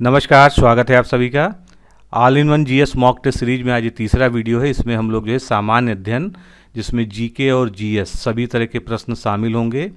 नमस्कार, स्वागत है आप सभी का all in one GS mock test series में। आज ये तीसरा वीडियो है। इसमें हम लोग जो है सामान्य अध्ययन, जिसमें जीके और जीएस सभी तरह के प्रश्न शामिल होंगे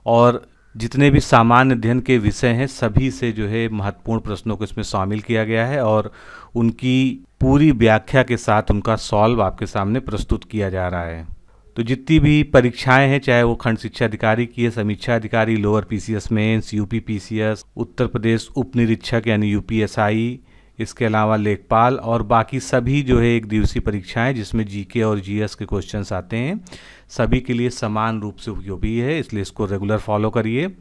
और जितने भी सामान्य अध्ययन के विषय हैं सभी से जो है महत्वपूर्ण प्रश्नों को इसमें शामिल किया गया है और उनकी पूरी व्याख्या के साथ उनका सॉल्व आपके सामने प्रस्तुत किया जा रहा है। तो जितनी भी परीक्षाएं हैं, चाहे वो खंड शिक्षा अधिकारी की है, समीक्षा अधिकारी, lower PCS mains, UP PCS, Uttar Pradesh उप निरीक्षक यानी यूपीएसआई, इसके अलावा लेखपाल और बाकी सभी जो है एक दिवसीय परीक्षाएं जिसमें जीके और जीएस के क्वेश्चंस आते हैं, सभी के लिए समान रूप से उपयोगी है, इसलिए इसको रेगुलर फॉलो करिए।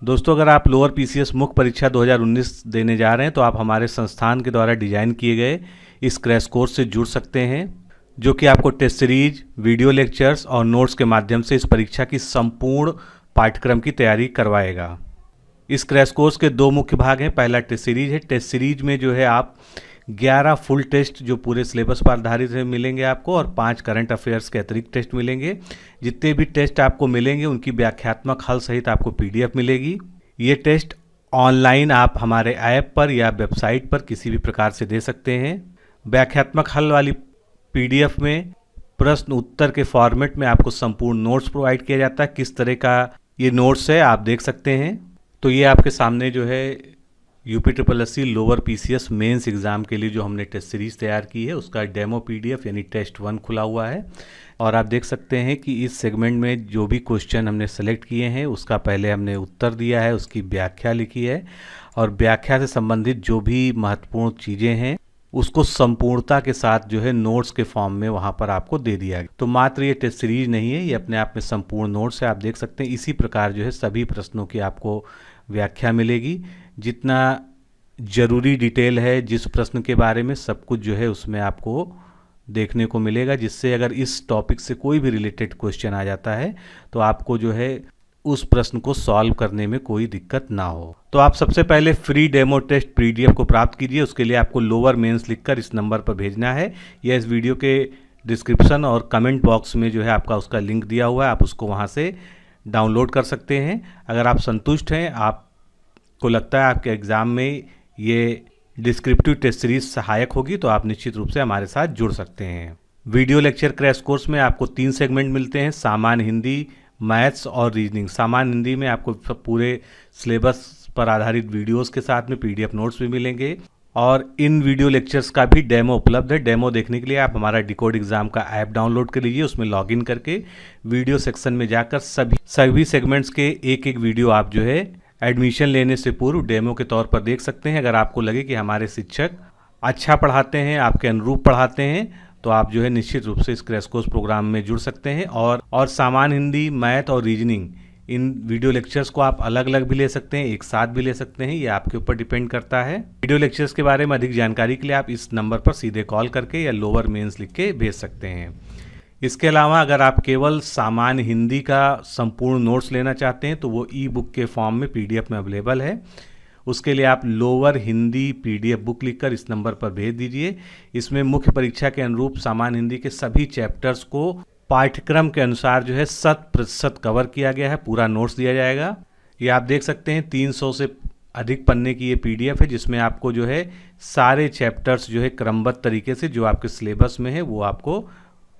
दोस्तों, अगर आप लोअर पीसीएस मुख्य परीक्षा 2019 देने जा रहे हैं तो आप हमारे संस्थान के द्वारा डिजाइन किए गए इस क्रैश कोर्स से जुड़ सकते हैं, जो कि आपको टेस्ट सीरीज, वीडियो लेक्चर्स और नोट्स के माध्यम से इस परीक्षा की संपूर्ण पाठ्यक्रम की तैयारी करवाएगा। इस क्रैश कोर्स के दो मुख्य भाग हैं। पहला टेस्ट सीरीज है। टेस्ट सीरीज में जो है आप 11 फुल टेस्ट जो पूरे सिलेबस पर आधारित है मिलेंगे आपको, और 5 करंट अफेयर्स के अतिरिक्त टेस्ट मिलेंगे। जितने भी टेस्ट आपको मिलेंगे उनकी व्याख्यात्मक हल सहित आपको पीडीएफ मिलेगी। ये टेस्ट ऑनलाइन आप हमारे ऐप पर या वेबसाइट पर किसी भी प्रकार से दे सकते हैं। व्याख्यात्मक हल वाली पीडीएफ में प्रश्न उत्तर के फॉर्मेट में आपको संपूर्ण नोट्स प्रोवाइड किया जाता है। किस तरह का ये नोट्स है आप देख सकते हैं। तो ये आपके सामने जो है UPSC lower PCS mains exam के लिए जो हमने टेस्ट सीरीज तैयार की है उसका डेमो पीडीएफ यानी टेस्ट 1 खुला हुआ है, और आप देख सकते हैं कि इस सेगमेंट में जो भी क्वेश्चन हमने सेलेक्ट किए हैं उसका पहले हमने उत्तर दिया है, उसकी व्याख्या लिखी है, और व्याख्या से संबंधित जो भी महत्वपूर्ण चीज़ें हैं उसको संपूर्णता के साथ जो है नोट्स के फॉर्म में वहाँ पर आपको दे दिया गया। तो मात्र ये टेस्ट सीरीज नहीं है, ये अपने आप में संपूर्ण नोट्स है, आप देख सकते हैं। इसी प्रकार जो है सभी प्रश्नों की आपको व्याख्या मिलेगी। जितना जरूरी डिटेल है जिस प्रश्न के बारे में, सब कुछ जो है उसमें आपको देखने को मिलेगा, जिससे अगर इस टॉपिक से कोई भी रिलेटेड क्वेश्चन आ जाता है तो आपको जो है उस प्रश्न को सॉल्व करने में कोई दिक्कत ना हो। तो आप सबसे पहले फ्री डेमो टेस्ट पीडीएफ को प्राप्त कीजिए। उसके लिए आपको लोअर मेंस लिखकर इस नंबर पर भेजना है, या इस वीडियो के डिस्क्रिप्शन और कमेंट बॉक्स में जो है आपका उसका लिंक दिया हुआ है, आप उसको वहाँ से डाउनलोड कर सकते हैं। अगर आप संतुष्ट हैं, आपको लगता है आपके एग्ज़ाम में ये डिस्क्रिप्टिव टेस्ट सीरीज सहायक होगी, तो आप निश्चित रूप से हमारे साथ जुड़ सकते हैं। वीडियो लेक्चर क्रैश कोर्स में आपको 3 सेगमेंट मिलते हैं, सामान्य हिंदी, मैथ्स और रीजनिंग। सामान्य हिंदी में आपको पूरे सिलेबस पर आधारित वीडियोस के साथ में पीडीएफ नोट्स भी मिलेंगे, और इन वीडियो लेक्चर्स का भी डेमो उपलब्ध है। डेमो देखने के लिए आप हमारा डिकोड एग्जाम का ऐप डाउनलोड कर लीजिए। उसमें लॉगिन करके वीडियो सेक्शन में जाकर सभी सेगमेंट्स के एक एक वीडियो आप जो है एडमिशन लेने से पूर्व डेमो के तौर पर देख सकते हैं। अगर आपको लगे कि हमारे शिक्षक अच्छा पढ़ाते हैं, आपके अनुरूप पढ़ाते हैं, तो आप जो है निश्चित रूप से इस क्रैश कोर्स प्रोग्राम में जुड़ सकते हैं। और सामान्य हिंदी, मैथ और रीजनिंग, इन वीडियो लेक्चर्स को आप अलग अलग भी ले सकते हैं, एक साथ भी ले सकते हैं, ये आपके ऊपर डिपेंड करता है। वीडियो लेक्चर्स के बारे में अधिक जानकारी के लिए आप इस नंबर पर सीधे कॉल करके या लोअर मेंस लिख के भेज सकते हैं। इसके अलावा अगर आप केवल सामान्य हिंदी का संपूर्ण नोट्स लेना चाहते हैं तो वो ई बुक के फॉर्म में पीडीएफ में अवेलेबल है। उसके लिए आप लोअर हिंदी पीडीएफ बुक लिखकर इस नंबर पर भेज दीजिए। इसमें मुख्य परीक्षा के अनुरूप सामान्य हिंदी के सभी चैप्टर्स को पाठ्यक्रम के अनुसार जो है 100% कवर किया गया है, पूरा नोट्स दिया जाएगा। ये आप देख सकते हैं 300 से अधिक पन्ने की ये पीडीएफ है, जिसमें आपको जो है सारे चैप्टर्स जो है क्रमबद्ध तरीके से जो आपके सिलेबस में है वो आपको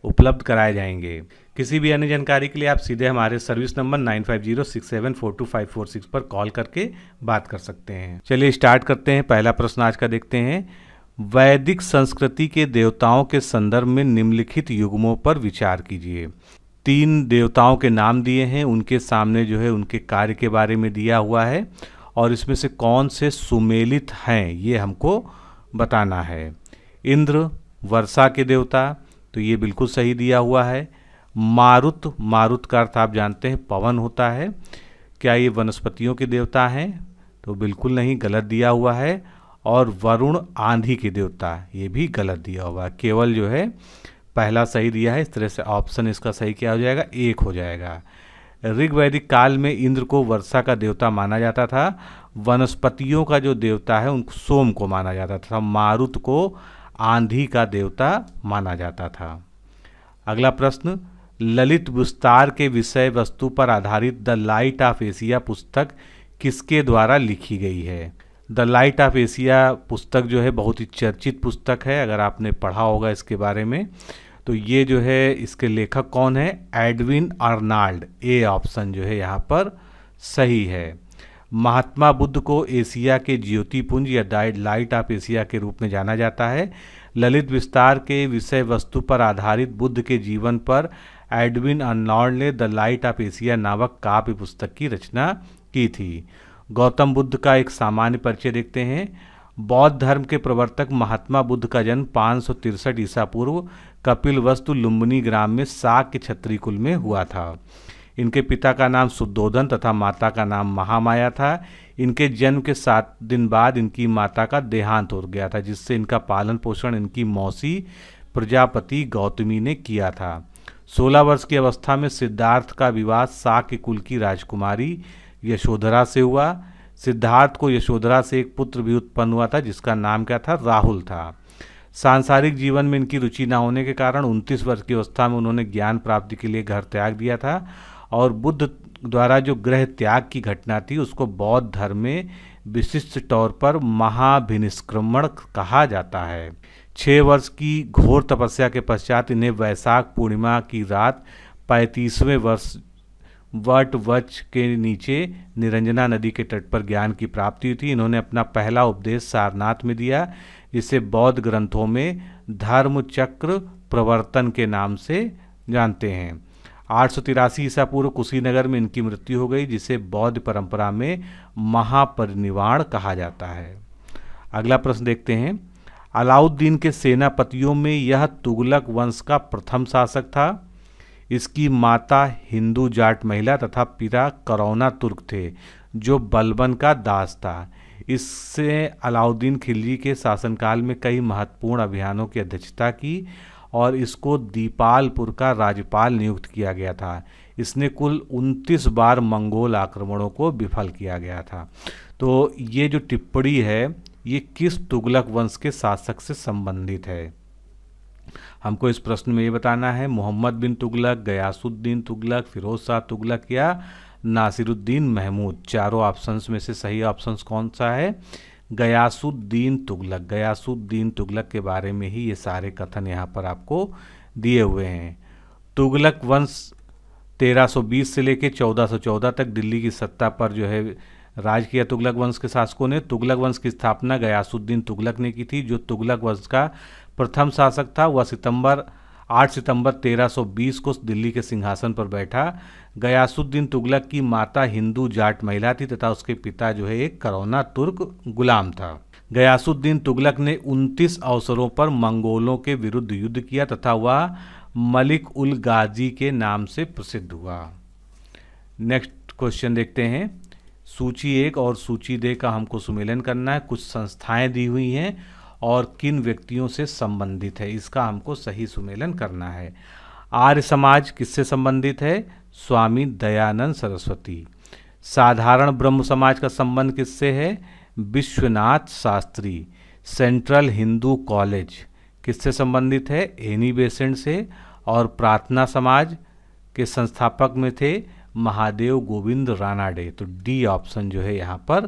उपलब्ध कराए जाएंगे। किसी भी अन्य जानकारी के लिए आप सीधे हमारे सर्विस नंबर 9506742546 पर कॉल करके बात कर सकते हैं। चलिए स्टार्ट करते हैं। पहला प्रश्न आज का देखते हैं। वैदिक संस्कृति के देवताओं के संदर्भ में निम्नलिखित युग्मों पर विचार कीजिए। 3 देवताओं के नाम दिए हैं, उनके सामने जो है उनके कार्य के बारे में दिया हुआ है, और इसमें से कौन से सुमेलित हैं ये हमको बताना है। इंद्र वर्षा के देवता, तो ये बिल्कुल सही दिया हुआ है। मारुत, मारुत का अर्थ आप जानते हैं पवन होता है। क्या ये वनस्पतियों के देवता हैं? तो बिल्कुल नहीं, गलत दिया हुआ है। और वरुण आंधी के देवता, ये भी गलत दिया हुआ है। केवल जो है पहला सही दिया है। इस तरह से ऑप्शन इसका सही क्या हो जाएगा? 1 हो जाएगा। ऋग्वैदिक काल में इंद्र को वर्षा का देवता माना जाता था। वनस्पतियों का जो देवता है उनको सोम को माना जाता था। मारुत को आंधी का देवता माना जाता था। अगला प्रश्न, ललित विस्तार के विषय वस्तु पर आधारित द लाइट ऑफ एशिया पुस्तक किसके द्वारा लिखी गई है? द लाइट ऑफ एशिया पुस्तक जो है बहुत ही चर्चित पुस्तक है, अगर आपने पढ़ा होगा इसके बारे में। तो ये जो है इसके लेखक कौन है? Edwin Arnold. ए ऑप्शन जो है यहाँ पर सही है। महात्मा बुद्ध को एशिया के ज्योतिपुंज या लाइट ऑफ एशिया के रूप में जाना जाता है। ललित विस्तार के विषय वस्तु पर आधारित बुद्ध के जीवन पर एडविन अर्नाल्ड ने द लाइट ऑफ एशिया नामक काव्य पुस्तक की रचना की थी। गौतम बुद्ध का एक सामान्य परिचय देखते हैं। बौद्ध धर्म के प्रवर्तक महात्मा बुद्ध का जन्म 563 ईसा पूर्व कपिलवस्तु लुम्बिनी ग्राम में शाक्य क्षत्रिय कुल में हुआ था। इनके पिता का नाम शुद्धोधन तथा माता का नाम महामाया था। इनके जन्म के 7 दिन बाद इनकी माता का देहांत हो गया था, जिससे इनका पालन पोषण इनकी मौसी प्रजापति गौतमी ने किया था। 16 वर्ष की अवस्था में सिद्धार्थ का विवाह शाक्य कुल की राजकुमारी यशोधरा से हुआ। सिद्धार्थ को यशोधरा से एक पुत्र भी उत्पन्न हुआ था, जिसका नाम क्या था? राहुल था। सांसारिक जीवन में इनकी रुचि न होने के कारण 29 वर्ष की अवस्था में उन्होंने ज्ञान प्राप्ति के लिए घर त्याग दिया था, और बुद्ध द्वारा जो गृह त्याग की घटना थी उसको बौद्ध धर्म में विशिष्ट तौर पर महाभिनिष्क्रमण कहा जाता है। 6 वर्ष की घोर तपस्या के पश्चात इन्हें वैशाख पूर्णिमा की रात 35वें वर्ष वट वृक्ष के नीचे निरंजना नदी के तट पर ज्ञान की प्राप्ति हुई थी। इन्होंने अपना पहला उपदेश सारनाथ में दिया, जिसे बौद्ध ग्रंथों में धर्म चक्र प्रवर्तन के नाम से जानते हैं। 883 ईसा पूर्व कुशीनगर में इनकी मृत्यु हो गई, जिसे बौद्ध परंपरा में महापरिनिर्वाण कहा जाता है। अगला प्रश्न देखते हैं। अलाउद्दीन के सेनापतियों में यह तुगलक वंश का प्रथम शासक था। इसकी माता हिंदू जाट महिला तथा पिता करौना तुर्क थे, जो बलबन का दास था। इससे अलाउद्दीन खिलजी के शासनकाल में कई महत्वपूर्ण अभियानों की अध्यक्षता की और इसको दीपालपुर का राज्यपाल नियुक्त किया गया था। इसने कुल 29 बार मंगोल आक्रमणों को विफल किया गया था। तो ये जो टिप्पणी है ये किस तुगलक वंश के शासक से संबंधित है? हमको इस प्रश्न में ये बताना है। मोहम्मद बिन तुगलक, गयासुद्दीन तुगलक, फिरोज शाह तुगलक या नासिरुद्दीन महमूद। चारों ऑप्शंस में से सही ऑप्शंस कौन सा है? गयासुद्दीन तुगलक। गयासुद्दीन तुगलक के बारे में ही ये सारे कथन यहाँ पर आपको दिए हुए हैं। तुगलक वंश 1320 से लेकर 1414 तक दिल्ली की सत्ता पर जो है राज किया तुगलक वंश के शासकों ने। तुगलक वंश की स्थापना गयासुद्दीन तुगलक ने की थी। जो तुगलक वंश का प्रथम शासक था वह 8 सितंबर 1320 को दिल्ली के सिंहासन पर बैठा। गयासुद्दीन तुगलक की माता हिंदू जाट महिला थी तथा उसके पिता जो है एक करौना तुर्क गुलाम था। गयासुद्दीन तुगलक ने 29 अवसरों पर मंगोलों के विरुद्ध युद्ध किया तथा वह मलिक उल गाजी के नाम से प्रसिद्ध हुआ। नेक्स्ट क्वेश्चन देखते हैं। सूची 1 और सूची 2 का हमको सुमेलन करना है। कुछ संस्थाएं दी हुई हैं और किन व्यक्तियों से संबंधित है, इसका हमको सही सुमेलन करना है। आर्य समाज किससे संबंधित है? स्वामी दयानंद सरस्वती। साधारण ब्रह्म समाज का संबंध किससे है? विश्वनाथ शास्त्री। सेंट्रल हिंदू कॉलेज किससे संबंधित है? एनी बेसेंट से। और प्रार्थना समाज के संस्थापक में थे महादेव गोविंद रानाडे। तो डी ऑप्शन जो है यहाँ पर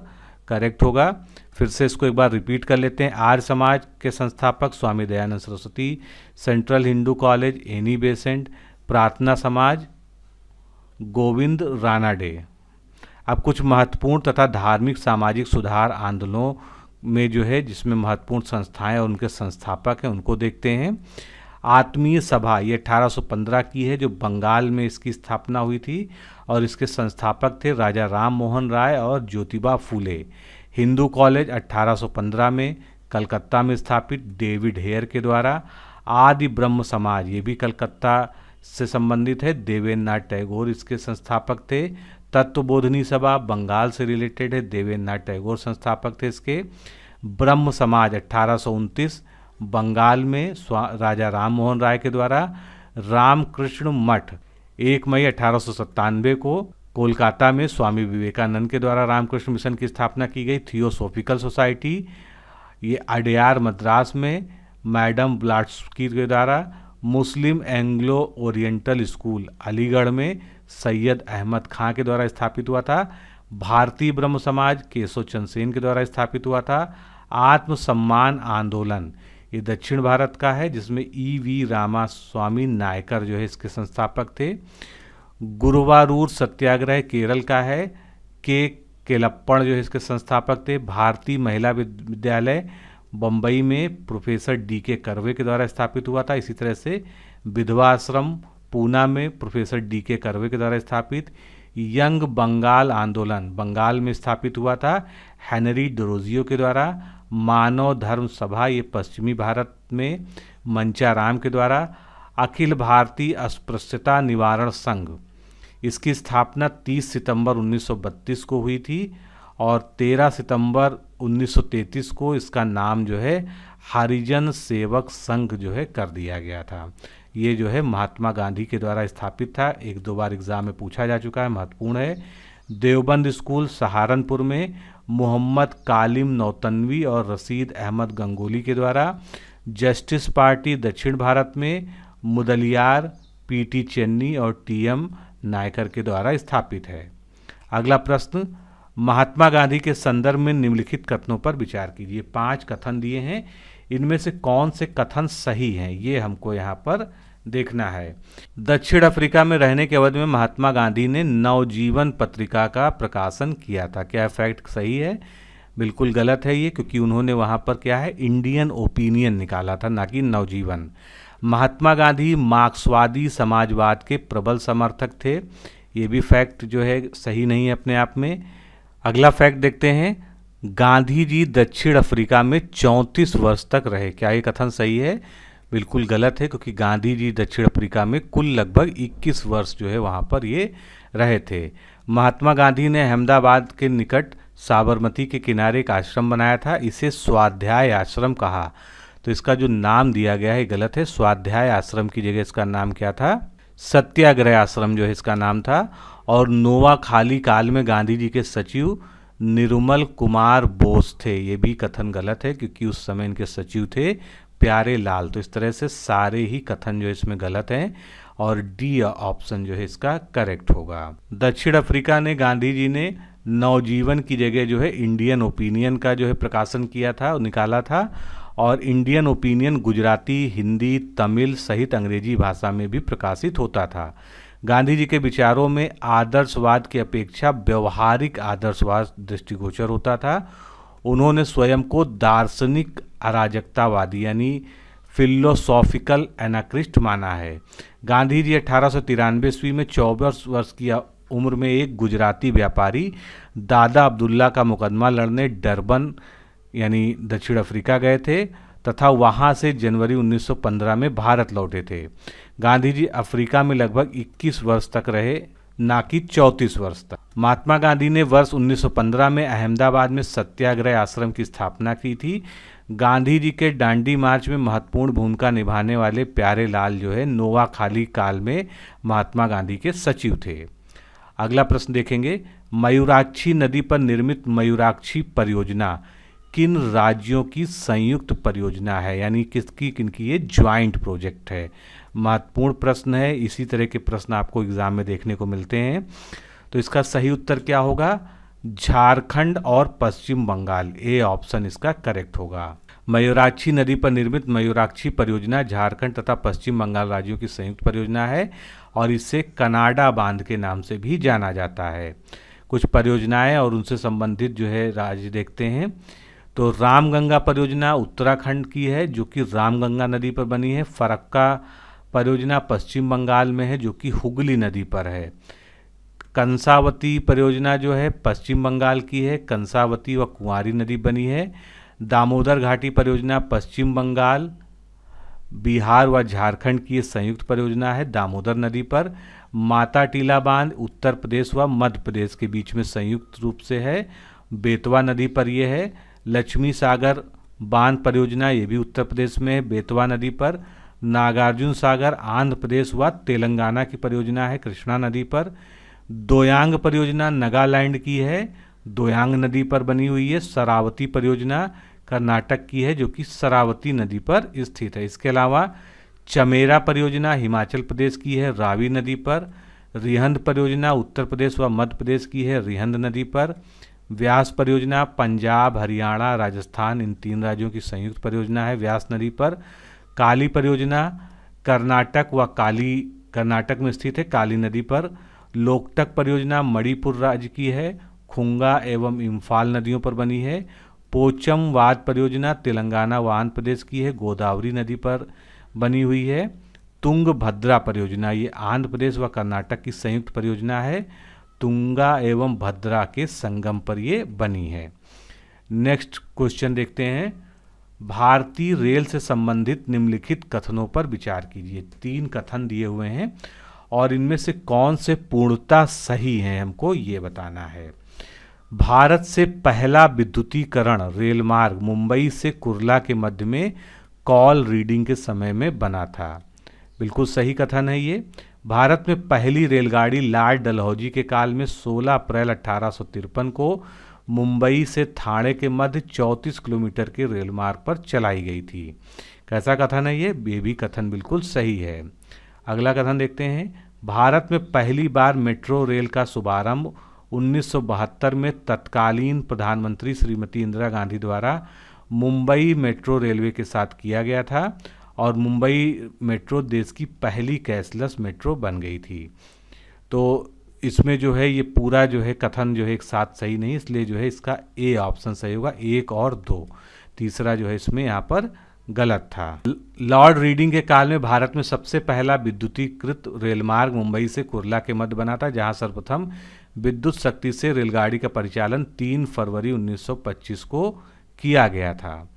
करेक्ट होगा। फिर से इसको एक बार रिपीट कर लेते हैं। आर्य समाज के संस्थापक Swami Dayanand Saraswati, central Hindu college Annie Besant, Prarthana Samaj Govind Ranade. अब कुछ महत्वपूर्ण तथा धार्मिक सामाजिक सुधार आंदोलनों में जो है जिसमें महत्वपूर्ण संस्थाएं और उनके संस्थापक हैं उनको देखते हैं। आत्मीय सभा ये 1815 की है, जो बंगाल में इसकी स्थापना हुई थी और इसके संस्थापक थे राजा राम मोहन राय और ज्योतिबा फूले। हिंदू कॉलेज 1815 में कलकत्ता में स्थापित डेविड हेयर के द्वारा। आदि ब्रह्म समाज ये भी कलकत्ता से संबंधित है, देवेंद्र नाथ टैगोर इसके संस्थापक थे। तत्वबोधनी सभा बंगाल से रिलेटेड है, देवेंद्र नाथ टैगोर संस्थापक थे इसके। ब्रह्म समाज 1829 बंगाल में राजा राम मोहन राय के द्वारा। रामकृष्ण मठ 1 मई 1897 को कोलकाता में स्वामी विवेकानंद के द्वारा रामकृष्ण मिशन की स्थापना की गई। थियोसॉफिकल सोसाइटी ये अडयार मद्रास में मैडम ब्लाट्स्की के द्वारा। मुस्लिम एंग्लो ओरिएंटल स्कूल अलीगढ़ में सैयद अहमद खां के द्वारा स्थापित हुआ था। भारतीय ब्रह्म समाज केशव चंद्र सेन के द्वारा स्थापित हुआ था। आत्म सम्मान आंदोलन ये दक्षिण भारत का है, जिसमें ई.वी. रामास्वामी नायकर जो है इसके संस्थापक थे। गुरुवारूर सत्याग्रह केरल का है, के केलप्पण जो है इसके संस्थापक थे। भारतीय महिला विद्यालय बम्बई में प्रोफेसर डी.के. कर्वे के द्वारा स्थापित हुआ था। इसी तरह से विधवा आश्रम पूना में प्रोफेसर डी.के. कर्वे के द्वारा स्थापित। यंग बंगाल आंदोलन बंगाल में स्थापित हुआ था हेनरी डोरोजियो के द्वारा। मानव धर्म सभा ये पश्चिमी भारत में मंचाराम के द्वारा। अखिल भारतीय अस्पृश्यता निवारण संघ इसकी स्थापना 30 सितंबर 1932 को हुई थी और 13 सितंबर 1933 को इसका नाम जो है हरिजन सेवक संघ जो है कर दिया गया था। ये जो है महात्मा गांधी के द्वारा स्थापित था, 1-2 बार एग्जाम में पूछा जा चुका है, महत्वपूर्ण है। देवबंद स्कूल सहारनपुर में मोहम्मद कालिम नौतनवी और रशीद अहमद गंगोली के द्वारा। जस्टिस पार्टी दक्षिण भारत में मुदलियार, पी.टी. चेन्नी और टी.एम. नायकर के द्वारा स्थापित है। अगला प्रश्न, महात्मा गांधी के संदर्भ में निम्नलिखित कथनों पर विचार कीजिए। 5 कथन दिए हैं, इनमें से कौन से कथन सही हैं ये हमको यहाँ पर देखना है। दक्षिण अफ्रीका में रहने के अवधि में महात्मा गांधी ने नवजीवन पत्रिका का प्रकाशन किया था। क्या फैक्ट सही है? बिल्कुल गलत है ये, क्योंकि उन्होंने वहाँ पर क्या है इंडियन ओपिनियन निकाला था, ना कि नवजीवन। महात्मा गांधी मार्क्सवादी समाजवाद के प्रबल समर्थक थे, ये भी फैक्ट जो है सही नहीं है अपने आप में। अगला फैक्ट देखते हैं, गांधी जी दक्षिण अफ्रीका में 34 वर्ष तक रहे। क्या ये कथन सही है? बिल्कुल गलत है, क्योंकि गांधी जी दक्षिण अफ्रीका में कुल लगभग 21 वर्ष जो है वहाँ पर ये रहे थे। महात्मा गांधी ने अहमदाबाद के निकट साबरमती के किनारे एक आश्रम बनाया था, इसे स्वाध्याय आश्रम कहा। तो इसका जो नाम दिया गया है गलत है, स्वाध्याय आश्रम की जगह इसका नाम क्या था? सत्याग्रह आश्रम जो है इसका नाम था। और नोआखाली काल में गांधी जी के सचिव निर्मल कुमार बोस थे, ये भी कथन गलत है, क्योंकि उस समय इनके सचिव थे प्यारे लाल। तो इस तरह से सारे ही कथन जो इसमें गलत हैं और डी ऑप्शन जो है इसका करेक्ट होगा। दक्षिण अफ्रीका ने गांधी जी ने नवजीवन की जगह जो है इंडियन ओपिनियन का जो है प्रकाशन किया था और निकाला था। और इंडियन ओपिनियन गुजराती, हिंदी, तमिल सहित अंग्रेजी भाषा में भी प्रकाशित होता था। गांधी जी के विचारों में आदर्शवाद की अपेक्षा व्यवहारिक आदर्शवाद दृष्टिगोचर होता था। उन्होंने स्वयं को दार्शनिक अराजकतावादी यानी फिलोसॉफिकल एनाक्रिस्ट माना है। गांधी जी 1893 ईस्वी में 24 वर्ष की उम्र में एक गुजराती व्यापारी दादा अब्दुल्ला का मुकदमा लड़ने डरबन यानी दक्षिण अफ्रीका गए थे तथा वहां से जनवरी 1915 में भारत लौटे थे। गांधी जी अफ्रीका में लगभग 21 वर्ष तक रहे, ना कि 34 वर्ष तक। महात्मा गांधी ने वर्ष 1915 में अहमदाबाद में सत्याग्रह आश्रम की स्थापना की थी। गांधी जी के दांडी मार्च में महत्वपूर्ण भूमिका निभाने वाले प्यारे लाल जो है नोआखाली काल में महात्मा गांधी के सचिव थे। अगला प्रश्न देखेंगे, मयूराक्षी नदी पर निर्मित मयूराक्षी परियोजना किन राज्यों की संयुक्त परियोजना है, यानी किनकी ये ज्वाइंट प्रोजेक्ट है। महत्वपूर्ण प्रश्न है, इसी तरह के प्रश्न आपको एग्जाम में देखने को मिलते हैं। तो इसका सही उत्तर क्या होगा? झारखंड और पश्चिम बंगाल, ए ऑप्शन इसका करेक्ट होगा। मयूराक्षी नदी पर निर्मित मयूराक्षी परियोजना झारखंड तथा पश्चिम बंगाल राज्यों की संयुक्त परियोजना है और इसे कनाडा बांध के नाम से भी जाना जाता है। कुछ परियोजनाएं और उनसे संबंधित जो है राज्य देखते हैं। तो रामगंगा परियोजना उत्तराखंड की है जो कि रामगंगा नदी पर बनी है। फरक्का परियोजना पश्चिम बंगाल में है जो कि हुगली नदी पर है। कंसावती परियोजना जो है पश्चिम बंगाल की है, कंसावती व कुंवारी नदी बनी है। दामोदर घाटी परियोजना पश्चिम बंगाल, बिहार व झारखंड की संयुक्त परियोजना है दामोदर नदी पर। माता टीला बांध उत्तर प्रदेश व मध्य प्रदेश के बीच में संयुक्त रूप से है, बेतवा नदी पर यह है। लक्ष्मी सागर बांध परियोजना ये भी उत्तर प्रदेश में है, बेतवा नदी पर। नागार्जुन सागर आंध्र प्रदेश व तेलंगाना की परियोजना है, कृष्णा नदी पर। दोयांग परियोजना नागालैंड की है, दोयांग नदी पर बनी हुई है। शरावती परियोजना कर्नाटक की है जो कि शरावती नदी पर स्थित है। इसके अलावा चमेरा परियोजना हिमाचल प्रदेश की है, रावी नदी पर। रिहंद परियोजना उत्तर प्रदेश व मध्य प्रदेश की है, रिहंद नदी पर। व्यास परियोजना पंजाब, हरियाणा, राजस्थान इन 3 राज्यों की संयुक्त परियोजना है व्यास नदी पर। काली परियोजना कर्नाटक में स्थित है, काली नदी पर। लोकटक परियोजना मणिपुर राज्य की है, खुंगा एवं इम्फाल नदियों पर बनी है। पोचम वाद परियोजना तेलंगाना व आंध्र प्रदेश की है, गोदावरी नदी पर बनी हुई है। तुंगभद्रा परियोजना ये आंध्र प्रदेश व कर्नाटक की संयुक्त परियोजना है, तुंगा एवं भद्रा के संगम पर ये बनी है। नेक्स्ट क्वेश्चन देखते हैं, भारतीय रेल से संबंधित निम्नलिखित कथनों पर विचार कीजिए। 3 कथन दिए हुए हैं और इनमें से कौन से पूर्णतः सही हैं हमको ये बताना है। भारत से पहला विद्युतीकरण रेल मार्ग मुंबई से कुर्ला के मध्य में कॉल रीडिंग के समय में बना था, बिल्कुल सही कथन है ये। भारत में पहली रेलगाड़ी लॉर्ड डलहौजी के काल में 16 अप्रैल 1853 को मुंबई से ठाणे के मध्य 34 किलोमीटर के रेल मार्ग पर चलाई गई थी। कैसा कथन है ये भी कथन बिल्कुल सही है। अगला कथन देखते हैं, भारत में पहली बार मेट्रो रेल का शुभारंभ 1972 में तत्कालीन प्रधानमंत्री श्रीमती इंदिरा गांधी द्वारा मुंबई मेट्रो रेलवे के साथ किया गया था और मुंबई मेट्रो देश की पहली कैशलेस मेट्रो बन गई थी। तो इसमें जो है ये पूरा जो है कथन जो है एक साथ सही नहीं, इसलिए जो है इसका ए ऑप्शन सही होगा, 1 और 2। तीसरा जो है इसमें यहाँ पर गलत था। लॉर्ड रीडिंग के काल में भारत में सबसे पहला विद्युतीकृत रेलमार्ग मुंबई से कुर्ला के मध्य बना था, जहाँ सर्वप्रथम विद्युत शक्ति से रेलगाड़ी का परिचालन 3 फरवरी 1925 को किया गया था।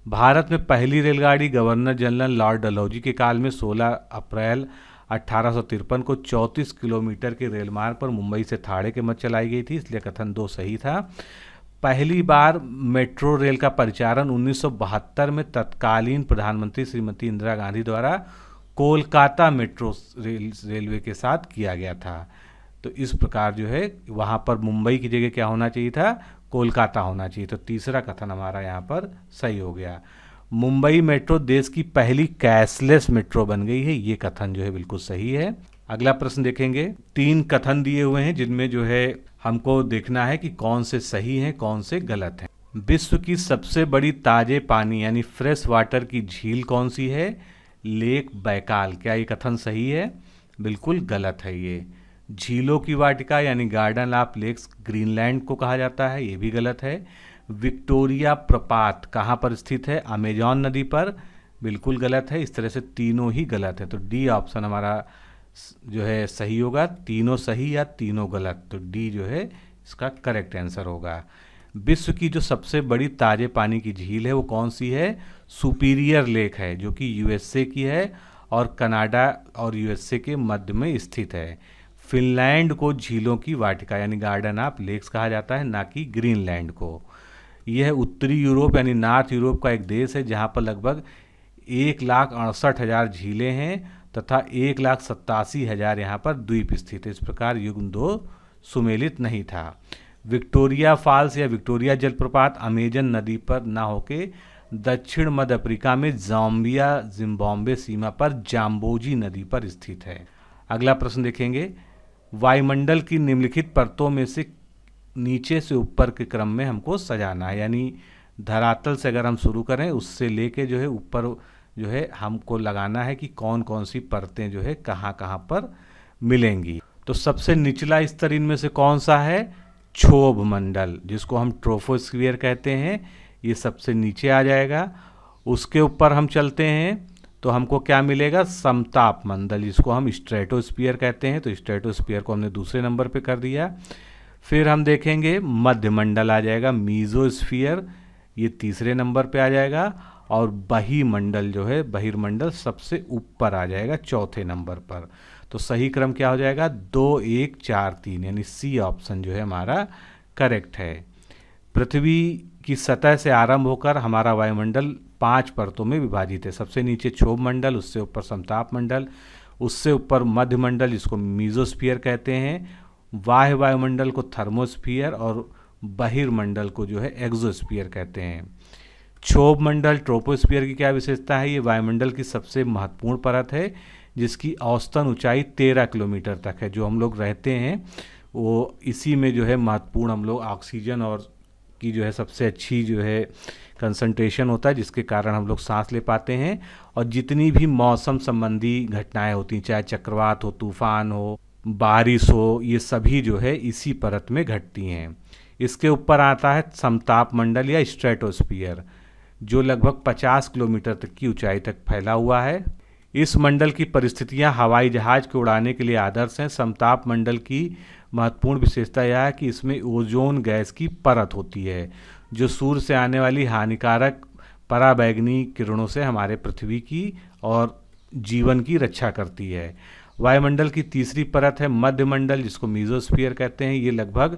भारत में पहली रेलगाड़ी गवर्नर जनरल लॉर्ड डलहौजी के काल में 16 अप्रैल 1853 को 34 किलोमीटर के रेलमार्ग पर मुंबई से ठाणे के मध्य चलाई गई थी, इसलिए कथन 2 सही था। पहली बार मेट्रो रेल का परिचालन 1972 में तत्कालीन प्रधानमंत्री श्रीमती इंदिरा गांधी द्वारा कोलकाता मेट्रो रेलवे के साथ किया गया था। तो इस प्रकार जो है वहाँ पर मुंबई की जगह क्या होना चाहिए था, कोलकाता होना चाहिए। तो तीसरा कथन हमारा यहाँ पर सही हो गया। मुंबई मेट्रो देश की पहली कैशलेस मेट्रो बन गई है, ये कथन जो है बिल्कुल सही है। अगला प्रश्न देखेंगे, 3 कथन दिए हुए हैं जिनमें जो है हमको देखना है कि कौन से सही हैं कौन से गलत हैं। विश्व की सबसे बड़ी ताजे पानी यानी फ्रेश वाटर की झील कौन सी है, लेक बैकाल। क्या ये कथन सही है, बिल्कुल गलत है ये। झीलों की वाटिका यानी गार्डन ऑफ लेक्स ग्रीनलैंड को कहा जाता है, ये भी गलत है। विक्टोरिया प्रपात कहाँ पर स्थित है, अमेजॉन नदी पर, बिल्कुल गलत है। इस तरह से तीनों ही गलत है, तो डी ऑप्शन हमारा जो है सही होगा। तीनों सही या तीनों गलत, तो डी जो है इसका करेक्ट आंसर होगा। विश्व की जो सबसे बड़ी ताजे पानी की झील है वो कौन सी है, सुपीरियर लेक है, जो कि यूएसए की है और कनाडा और यूएसए के मध्य में स्थित है। फिनलैंड को झीलों की वाटिका यानी गार्डन ऑफ लेक्स कहा जाता है, ना कि ग्रीनलैंड को। यह उत्तरी यूरोप यानी नॉर्थ यूरोप का एक देश है जहाँ पर लगभग 1,68,000 झीलें हैं तथा 1,87,000 यहाँ पर द्वीप स्थित है। इस प्रकार युग्म 2 सुमेलित नहीं था। विक्टोरिया फॉल्स या विक्टोरिया जलप्रपात अमेजन नदी पर न होके दक्षिण मध्य अफ्रीका में जाम्बिया जिम्बाब्वे सीमा पर जाम्बोजी नदी पर स्थित है। अगला प्रश्न देखेंगे, वायुमंडल की निम्नलिखित परतों में से नीचे से ऊपर के क्रम में हमको सजाना है, यानी धरातल से अगर हम शुरू करें उससे लेके जो है ऊपर जो है हमको लगाना है कि कौन कौन सी परतें जो है कहाँ कहाँ पर मिलेंगी। तो सबसे निचला स्तर इनमें से कौन सा है, क्षोभ मंडल, जिसको हम ट्रोपोस्फियर कहते हैं, ये सबसे नीचे आ जाएगा। उसके ऊपर हम चलते हैं तो हमको क्या मिलेगा, समताप मंडल, जिसको हम स्ट्रेटोस्फियर कहते हैं, तो स्ट्रेटोस्फियर को हमने दूसरे नंबर पे कर दिया। फिर हम देखेंगे मध्य मंडल आ जाएगा, मीजोस्फियर, ये तीसरे नंबर पे आ जाएगा। और बहिर्मंडल जो है, बहिर्मंडल सबसे ऊपर आ जाएगा चौथे नंबर पर। तो सही क्रम क्या हो जाएगा, 2, 1, 4, 3, यानी सी ऑप्शन जो है हमारा करेक्ट है। पृथ्वी की सतह से आरंभ होकर हमारा वायुमंडल 5 परतों में विभाजित है। सबसे नीचे क्षोभ मंडल, उससे ऊपर समताप मंडल, उससे ऊपर मध्य मंडल जिसको मीजोस्फियर कहते हैं, बाह्य वायुमंडल को थर्मोस्फियर और बहिर्मंडल को जो है एक्सोस्फियर कहते हैं। क्षोभ मंडल ट्रोपोस्फियर की क्या विशेषता है, ये वायुमंडल की सबसे महत्वपूर्ण परत है जिसकी औसतन ऊंचाई 13 किलोमीटर तक है। जो हम लोग रहते हैं वो इसी में जो है महत्वपूर्ण हम लोग ऑक्सीजन और की जो है सबसे अच्छी जो है कंसंट्रेशन होता है, जिसके कारण हम लोग सांस ले पाते हैं। और जितनी भी मौसम संबंधी घटनाएं होती हैं, चाहे चक्रवात हो, तूफान हो, बारिश हो, ये सभी जो है इसी परत में घटती हैं। इसके ऊपर आता है समताप मंडल या स्ट्रेटोस्फियर, जो लगभग 50 किलोमीटर तक की ऊंचाई तक फैला हुआ है। इस मंडल की परिस्थितियां हवाई जहाज के उड़ाने के लिए आदर्श हैं। समताप मंडल की महत्वपूर्ण विशेषता यह है कि इसमें ओजोन गैस की परत होती है, जो सूर्य से आने वाली हानिकारक पराबैंगनी किरणों से हमारे पृथ्वी की और जीवन की रक्षा करती है। वायुमंडल की तीसरी परत है मध्यमंडल, जिसको मीजोस्फीयर कहते हैं। ये लगभग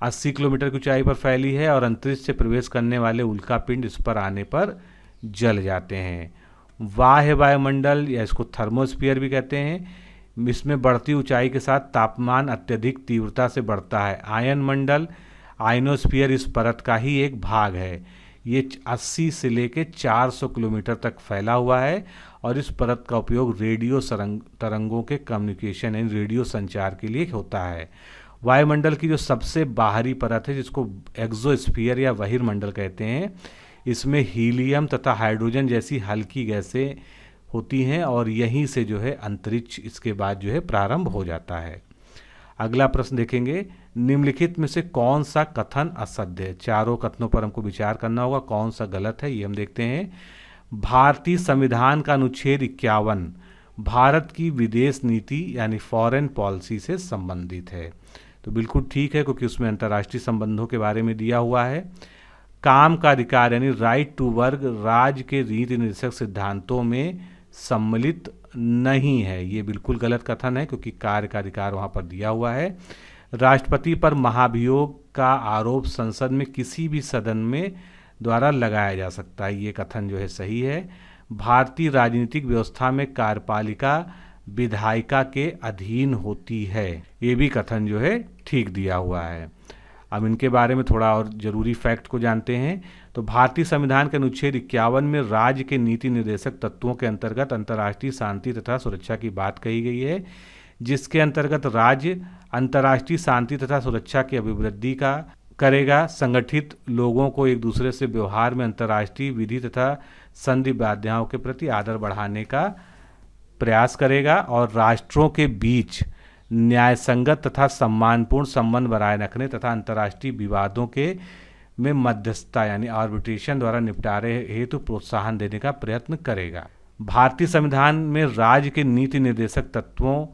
80 किलोमीटर की ऊंचाई पर फैली है और अंतरिक्ष से प्रवेश करने वाले उल्कापिंड इस पर आने पर जल जाते हैं। बाह्य वायुमंडल या इसको थर्मोस्फीयर भी कहते हैं। इसमें बढ़ती ऊंचाई के साथ तापमान अत्यधिक तीव्रता से बढ़ता है। आयन मंडल, आयनोस्फीयर इस परत का ही एक भाग है। ये 80 से लेकर 400 किलोमीटर तक फैला हुआ है और इस परत का उपयोग रेडियो तरंगों के कम्युनिकेशन यानी रेडियो संचार के लिए होता है। वायुमंडल की जो सबसे बाहरी परत है, जिसको एक्सोस्फीयर या बहिर्मंडल कहते हैं, इसमें हीलियम तथा हाइड्रोजन जैसी हल्की गैसें होती हैं और यहीं से जो है अंतरिक्ष इसके बाद जो है प्रारंभ हो जाता है। अगला प्रश्न देखेंगे, निम्नलिखित में से कौन सा कथन असत्य है? चारों कथनों पर हमको विचार करना होगा, कौन सा गलत है ये हम देखते हैं। भारतीय संविधान का अनुच्छेद 51 भारत की विदेश नीति यानी फॉरेन पॉलिसी से संबंधित है, तो बिल्कुल ठीक है, क्योंकि उसमें अंतर्राष्ट्रीय संबंधों के बारे में दिया हुआ है। काम का अधिकार यानी राइट टू वर्क राज्य के नीति निर्देशक सिद्धांतों में सम्मिलित नहीं है, ये बिल्कुल गलत कथन है, क्योंकि कार्य का अधिकार वहाँ पर दिया हुआ है। राष्ट्रपति पर महाभियोग का आरोप संसद में किसी भी सदन में द्वारा लगाया जा सकता है, ये कथन जो है सही है। भारतीय राजनीतिक व्यवस्था में कार्यपालिका विधायिका के अधीन होती है, ये भी कथन जो है ठीक दिया हुआ है। अब इनके बारे में थोड़ा और जरूरी फैक्ट को जानते हैं। तो भारतीय संविधान के अनुच्छेद 51 में राज्य के नीति निर्देशक तत्वों के अंतर्गत अंतर्राष्ट्रीय शांति तथा सुरक्षा की बात कही गई है, जिसके अंतर्गत राज्य अंतर्राष्ट्रीय शांति तथा सुरक्षा की अभिवृद्धि का करेगा, संगठित लोगों को एक दूसरे से व्यवहार में अंतर्राष्ट्रीय विधि तथा संधि बाध्याओं के प्रति आदर बढ़ाने का प्रयास करेगा और राष्ट्रों के बीच न्यायसंगत तथा सम्मानपूर्ण संबंध बनाए रखने तथा अंतर्राष्ट्रीय विवादों के में मध्यस्थता यानी आर्बिट्रेशन द्वारा निपटारे हेतु प्रोत्साहन देने का प्रयत्न करेगा। भारतीय संविधान में राज्य के नीति निर्देशक तत्वों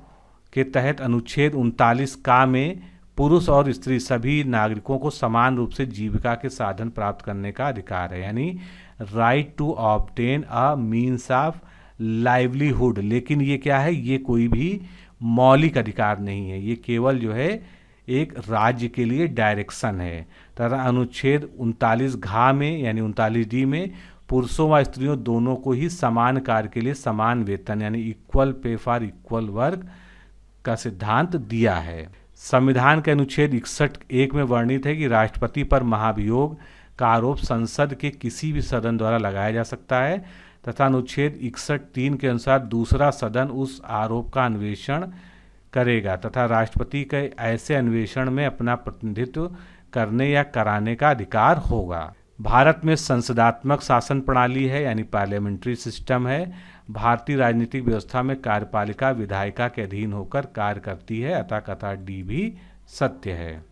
के तहत अनुच्छेद 39 का में पुरुष और स्त्री सभी नागरिकों को समान रूप से जीविका के साधन प्राप्त करने का अधिकार है, यानी right to obtain a means of livelihood. लेकिन ये क्या है, ये कोई भी मौलिक अधिकार नहीं है, ये केवल जो है एक राज्य के लिए डायरेक्शन है। तथा अनुच्छेद 39 घ में यानी 39D में पुरुषों व स्त्रियों दोनों को ही समान कार्य के लिए समान वेतन यानी equal pay for equal work का सिद्धांत दिया है। संविधान के अनुच्छेद 61 में वर्णित है कि राष्ट्रपति पर महाभियोग का आरोप संसद के किसी भी सदन द्वारा लगाया जा सकता है तथा अनुच्छेद 61(3) के अनुसार दूसरा सदन उस आरोप का अन्वेषण करेगा तथा राष्ट्रपति के ऐसे अन्वेषण में अपना प्रतिनिधित्व करने या कराने का अधिकार होगा। भारत में संसदात्मक शासन प्रणाली है यानी पार्लियामेंट्री सिस्टम है। भारतीय राजनीतिक व्यवस्था में कार्यपालिका विधायिका के अधीन होकर कार्य करती है, अतः कथा डी भी सत्य है।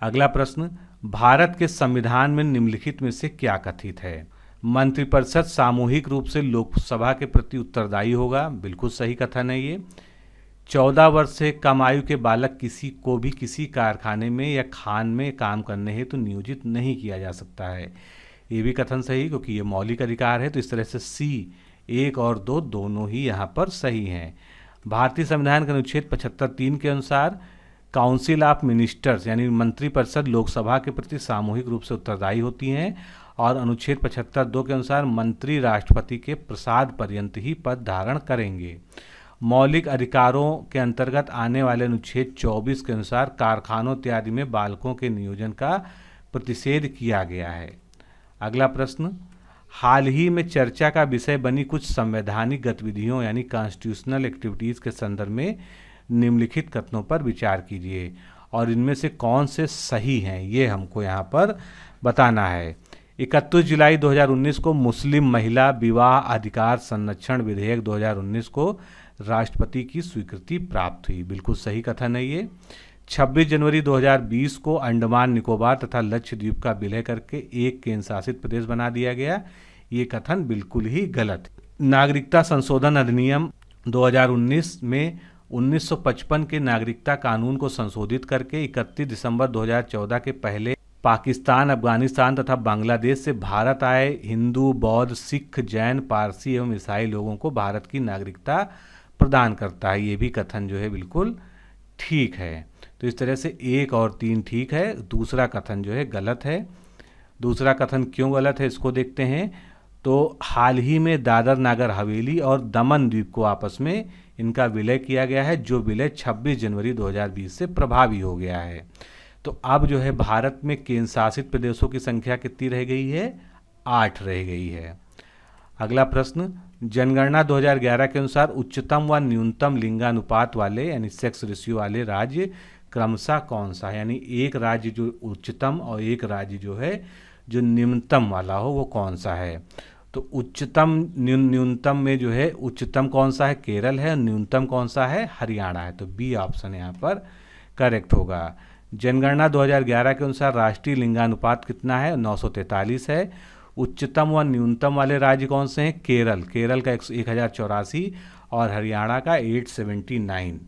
अगला प्रश्न, भारत के संविधान में निम्नलिखित में से क्या कथित है? मंत्रिपरिषद सामूहिक रूप से लोकसभा के प्रति उत्तरदायी होगा, बिल्कुल सही कथन है ये। 14 वर्ष से कम आयु के बालक किसी को भी किसी कारखाने में या खान में काम करने हेतु नियोजित नहीं किया जा सकता है, ये भी कथन सही, क्योंकि ये मौलिक अधिकार है। तो इस तरह से सी 1 और 2 दोनों ही यहाँ पर सही हैं। भारतीय संविधान के अनुच्छेद 75(3) के अनुसार काउंसिल ऑफ मिनिस्टर्स यानी मंत्रिपरिषद लोकसभा के प्रति सामूहिक रूप से उत्तरदायी होती हैं और अनुच्छेद 75(2) के अनुसार मंत्री राष्ट्रपति के प्रसाद पर्यंत ही पद धारण करेंगे। मौलिक अधिकारों के अंतर्गत आने वाले अनुच्छेद 24 के अनुसार कारखानों इत्यादि में बालकों के नियोजन का प्रतिषेध किया गया है। अगला प्रश्न, हाल ही में चर्चा का विषय बनी कुछ संवैधानिक गतिविधियों यानी कॉन्स्टिट्यूशनल एक्टिविटीज़ के संदर्भ में निम्नलिखित कथनों पर विचार कीजिए और इनमें से कौन से सही हैं ये हमको यहाँ पर बताना है। 31 जुलाई 2019 को मुस्लिम महिला विवाह अधिकार संरक्षण विधेयक 2019 को राष्ट्रपति की स्वीकृति प्राप्त हुई। बिल्कुल सही कथन है ये। 26 जनवरी 2020 को अंडमान निकोबार तथा लक्षद्वीप का विलय करके एक केंद्र शासित प्रदेश बना दिया गया। ये कथन बिल्कुल ही गलत। नागरिकता संशोधन अधिनियम 2019 में 1955 के नागरिकता कानून को संशोधित करके 31 दिसंबर 2014 के पहले पाकिस्तान, अफगानिस्तान तथा बांग्लादेश से भारत आए हिंदू, बौद्ध, सिख, जैन, पारसी एवं ईसाई लोगों को भारत की नागरिकता प्रदान करता है। ये भी कथन जो है बिल्कुल ठीक है। तो इस तरह से 1 और 3 ठीक है, दूसरा कथन जो है गलत है। दूसरा कथन क्यों गलत है इसको देखते हैं। तो हाल ही में दादर नागर हवेली और दमन द्वीप को आपस में इनका विलय किया गया है, जो विलय 26 जनवरी 2020 से प्रभावी हो गया है। तो अब जो है भारत में केंद्र शासित प्रदेशों की संख्या कितनी रह गई है? 8 रह गई है। अगला प्रश्न, जनगणना 2011 के अनुसार उच्चतम व न्यूनतम लिंगानुपात वाले यानी सेक्स रेशियो वाले राज्य क्रमशः कौन सा है? यानी एक राज्य जो उच्चतम और एक राज्य जो है जो निम्नतम वाला हो वो कौन सा है? तो उच्चतम न्यूनतम में जो है उच्चतम कौन सा है? केरल है। न्यूनतम कौन सा है? हरियाणा है। तो बी ऑप्शन यहाँ पर करेक्ट होगा। जनगणना 2011 के अनुसार राष्ट्रीय लिंगानुपात कितना है? 943 है। उच्चतम व न्यूनतम वाले राज्य कौन से हैं? केरल का 1084 और हरियाणा का 879।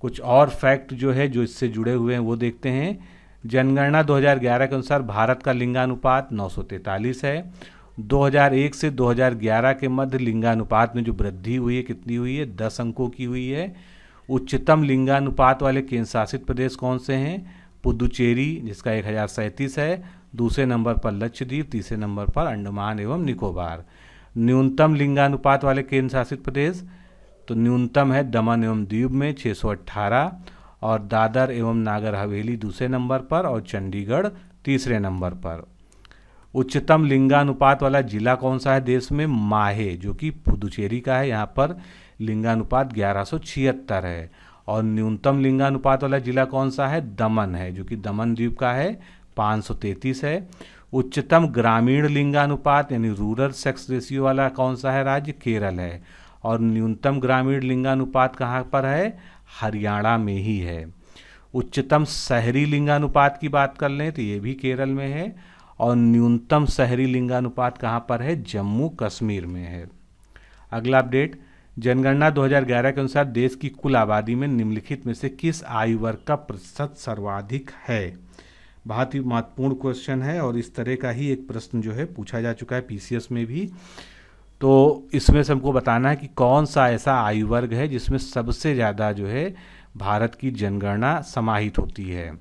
कुछ और फैक्ट जो है जो इससे जुड़े हुए हैं वो देखते हैं। जनगणना 2011 के अनुसार भारत का लिंगानुपात 943 है। 2001 से 2011 के मध्य लिंगानुपात में जो वृद्धि हुई है कितनी हुई है? 10 अंकों की हुई है। उच्चतम लिंगानुपात वाले केंद्र शासित प्रदेश कौन से हैं? पुदुचेरी जिसका 1037 है, दूसरे नंबर पर लक्षद्वीप, तीसरे नंबर पर अंडमान एवं निकोबार। न्यूनतम लिंगानुपात वाले केंद्र शासित प्रदेश तो न्यूनतम है दमन एवं दीव में 618 और दादर एवं नागर हवेली दूसरे नंबर पर और चंडीगढ़ तीसरे नंबर पर। उच्चतम लिंगानुपात वाला जिला कौन सा है देश में? माहे जो कि पुदुचेरी का है, यहाँ पर लिंगानुपात 1176 है। और न्यूनतम लिंगानुपात वाला जिला कौन सा है? दमन है जो कि दमन द्वीप का है, 533 है। उच्चतम ग्रामीण लिंगानुपात यानी रूरल सेक्स रेशियो वाला कौन सा है राज्य? केरल है। और न्यूनतम ग्रामीण लिंगानुपात कहाँ पर है? हरियाणा में ही है। उच्चतम शहरी लिंगानुपात की बात कर लें तो ये भी केरल में है और न्यूनतम शहरी लिंगानुपात कहाँ पर है? जम्मू कश्मीर में है। अगला अपडेट, जनगणना 2011 के अनुसार देश की कुल आबादी में निम्नलिखित में से किस आयु वर्ग का प्रतिशत सर्वाधिक है? बहुत ही महत्वपूर्ण क्वेश्चन है और इस तरह का ही एक प्रश्न जो है पूछा जा चुका है पीसीएस में भी। तो इसमें से हमको बताना है कि कौन सा ऐसा आयु वर्ग है जिसमें सबसे ज़्यादा जो है भारत की जनगणना समाहित होती है।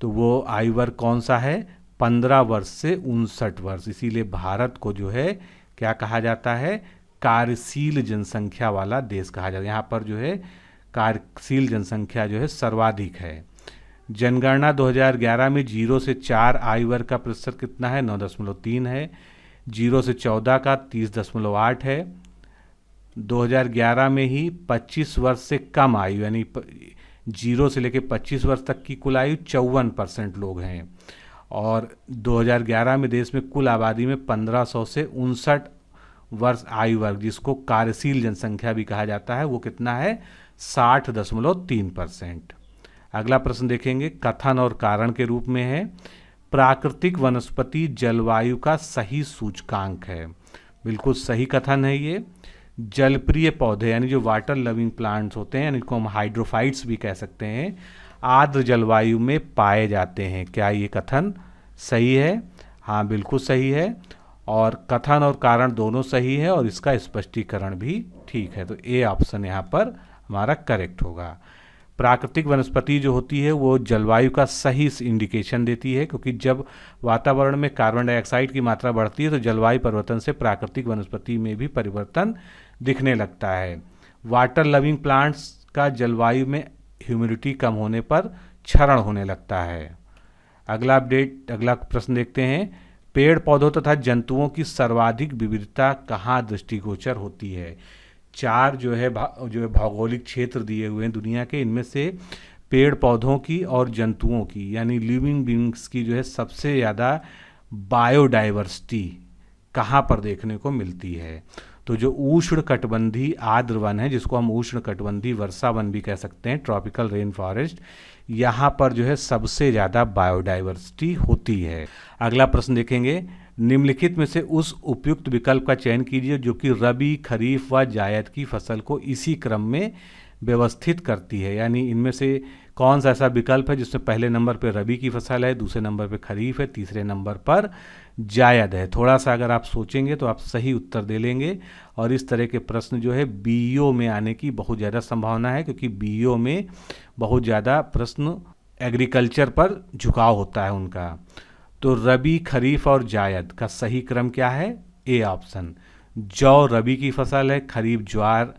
तो वो आयु वर्ग कौन सा है? 15 वर्ष से 59 वर्ष। इसीलिए भारत को जो है क्या कहा जाता है? कार्यशील जनसंख्या वाला देश कहा जाता है। यहाँ पर जो है कार्यशील जनसंख्या जो है सर्वाधिक है। जनगणना 2011 में 0 से 4 आयु वर्ग का प्रतिशत कितना है? 9.3 है। 0 से 14 का 30.8 है। 2011 में ही 25 वर्ष से कम आयु यानी 0 से लेकर 25 वर्ष तक की कुल आयु 54% लोग हैं। और 2011 में देश में कुल आबादी में 1500 से 59 वर्ष आयु वर्ग जिसको कार्यशील जनसंख्या भी कहा जाता है वो कितना है? 60.3%। अगला प्रश्न देखेंगे, कथन और कारण के रूप में है। प्राकृतिक वनस्पति जलवायु का सही सूचकांक है। बिल्कुल सही कथन है ये। जलप्रिय पौधे यानी जो वाटर लविंग प्लांट्स होते हैं यानी इनको हम हाइड्रोफाइट्स भी कह सकते हैं, आर्द्र जलवायु में पाए जाते हैं। क्या ये कथन सही है? हाँ बिल्कुल सही है। और कथन और कारण दोनों सही है और इसका स्पष्टीकरण भी ठीक है। तो ए ऑप्शन यहाँ पर हमारा करेक्ट होगा। प्राकृतिक वनस्पति जो होती है वो जलवायु का सही इंडिकेशन देती है, क्योंकि जब वातावरण में कार्बन डाइऑक्साइड की मात्रा बढ़ती है तो जलवायु परिवर्तन से प्राकृतिक वनस्पति में भी परिवर्तन दिखने लगता है। वाटर लविंग प्लांट्स का जलवायु में ह्यूमिडिटी कम होने पर क्षरण होने लगता है। अगला प्रश्न देखते हैं, पेड़ पौधों तथा जंतुओं की सर्वाधिक विविधता कहाँ दृष्टिगोचर होती है? चार जो है भौगोलिक क्षेत्र दिए हुए हैं दुनिया के, इनमें से पेड़ पौधों की और जंतुओं की यानी लिविंग बीइंग्स की जो है सबसे ज़्यादा बायोडाइवर्सिटी कहाँ पर देखने को मिलती है? तो जो उष्ण कटिबंधीय आर्द्र वन है, जिसको हम उष्ण कटिबंधीय वर्षा वन भी कह सकते हैं, ट्रॉपिकल रेन फॉरेस्ट, यहाँ पर जो है सबसे ज़्यादा बायोडाइवर्सिटी होती है। अगला प्रश्न देखेंगे, निम्नलिखित में से उस उपयुक्त विकल्प का चयन कीजिए जो कि रबी, खरीफ व जायद की फसल को इसी क्रम में व्यवस्थित करती है। यानी इनमें से कौन सा ऐसा विकल्प है जिसमें पहले नंबर पर रबी की फसल है, दूसरे नंबर पर खरीफ है, तीसरे नंबर पर जायद है? थोड़ा सा अगर आप सोचेंगे तो आप सही उत्तर दे लेंगे। और इस तरह के प्रश्न जो है बीईओ में आने की बहुत ज़्यादा संभावना है, क्योंकि बीईओ में बहुत ज़्यादा प्रश्न एग्रीकल्चर पर झुकाव होता है उनका। तो रबी, खरीफ और जायद का सही क्रम क्या है? A option. जौ रबी की फसल है, खरीफ ज्वार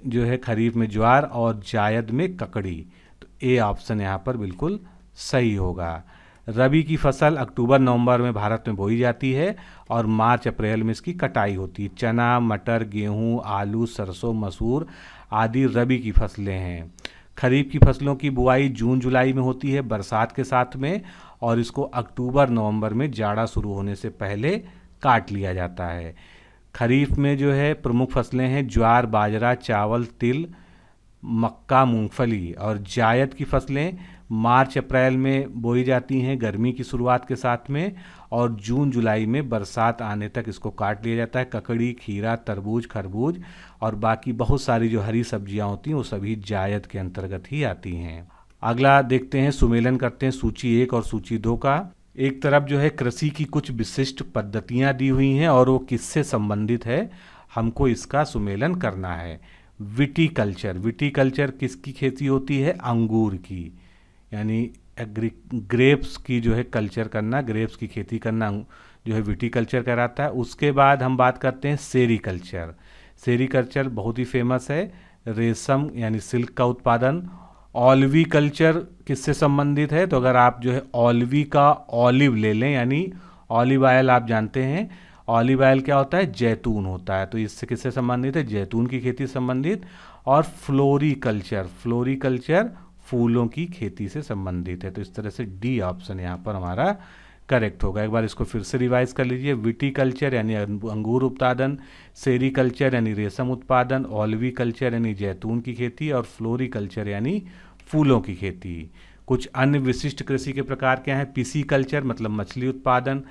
जो है, खरीफ में ज्वार और जायद में ककड़ी। तो ए ऑप्शन यहाँ पर बिल्कुल सही होगा। रबी की फसल अक्टूबर नवंबर में भारत में बोई जाती है और मार्च अप्रैल में इसकी कटाई होती है। चना, मटर, गेहूं, आलू, सरसों, मसूर आदि रबी की फसलें हैं। खरीफ की फसलों की बुआई जून जुलाई में होती है बरसात के साथ में, और इसको अक्टूबर नवंबर में जाड़ा शुरू होने से पहले काट लिया जाता है। खरीफ में जो है प्रमुख फसलें हैं ज्वार, बाजरा, चावल, तिल, मक्का, मूंगफली। और जायद की फसलें मार्च अप्रैल में बोई जाती हैं गर्मी की शुरुआत के साथ में, और जून जुलाई में बरसात आने तक इसको काट लिया जाता है। ककड़ी, खीरा, तरबूज, खरबूज और बाकी बहुत सारी जो हरी सब्जियां होती हैं वो सभी जायद के अंतर्गत ही आती हैं। अगला देखते हैं, सुमेलन करते हैं सूची 1 और सूची 2 का। एक तरफ जो है कृषि की कुछ विशिष्ट पद्धतियां दी हुई हैं और वो किससे संबंधित है, हमको इसका सुमेलन करना है। विटीकल्चर, विटीकल्चर किसकी खेती होती है? अंगूर की, यानी ग्रेप्स की जो है कल्चर करना, ग्रेप्स की खेती करना जो है विटीकल्चर कहलाता है। उसके बाद हम बात करते हैं सेरीकल्चर। सेरीकल्चर बहुत ही फेमस है, रेशम यानी सिल्क का उत्पादन। ऑलिवी कल्चर किससे संबंधित है? तो अगर आप जो है ऑलिवी का ऑलिव ले लें, यानी ऑलिव ऑयल आप जानते हैं, ऑलिव ऑयल क्या होता है? जैतून होता है, तो इससे किससे संबंधित है? जैतून की खेती से संबंधित। और फ्लोरीकल्चर, फ्लोरीकल्चर फूलों की खेती से संबंधित है। तो इस तरह से डी ऑप्शन यहाँ पर हमारा करेक्ट होगा। एक बार इसको फिर से रिवाइज कर लीजिए। विटीकल्चर यानी अंगूर उत्पादन, सेरीकल्चर यानी रेशम उत्पादन, ऑलिवी कल्चर यानी जैतून की खेती, और फ्लोरीकल्चर यानी फूलों की खेती। कुछ अन्य विशिष्ट कृषि के प्रकार क्या हैं? पिसीकल्चर मतलब मछली उत्पादन,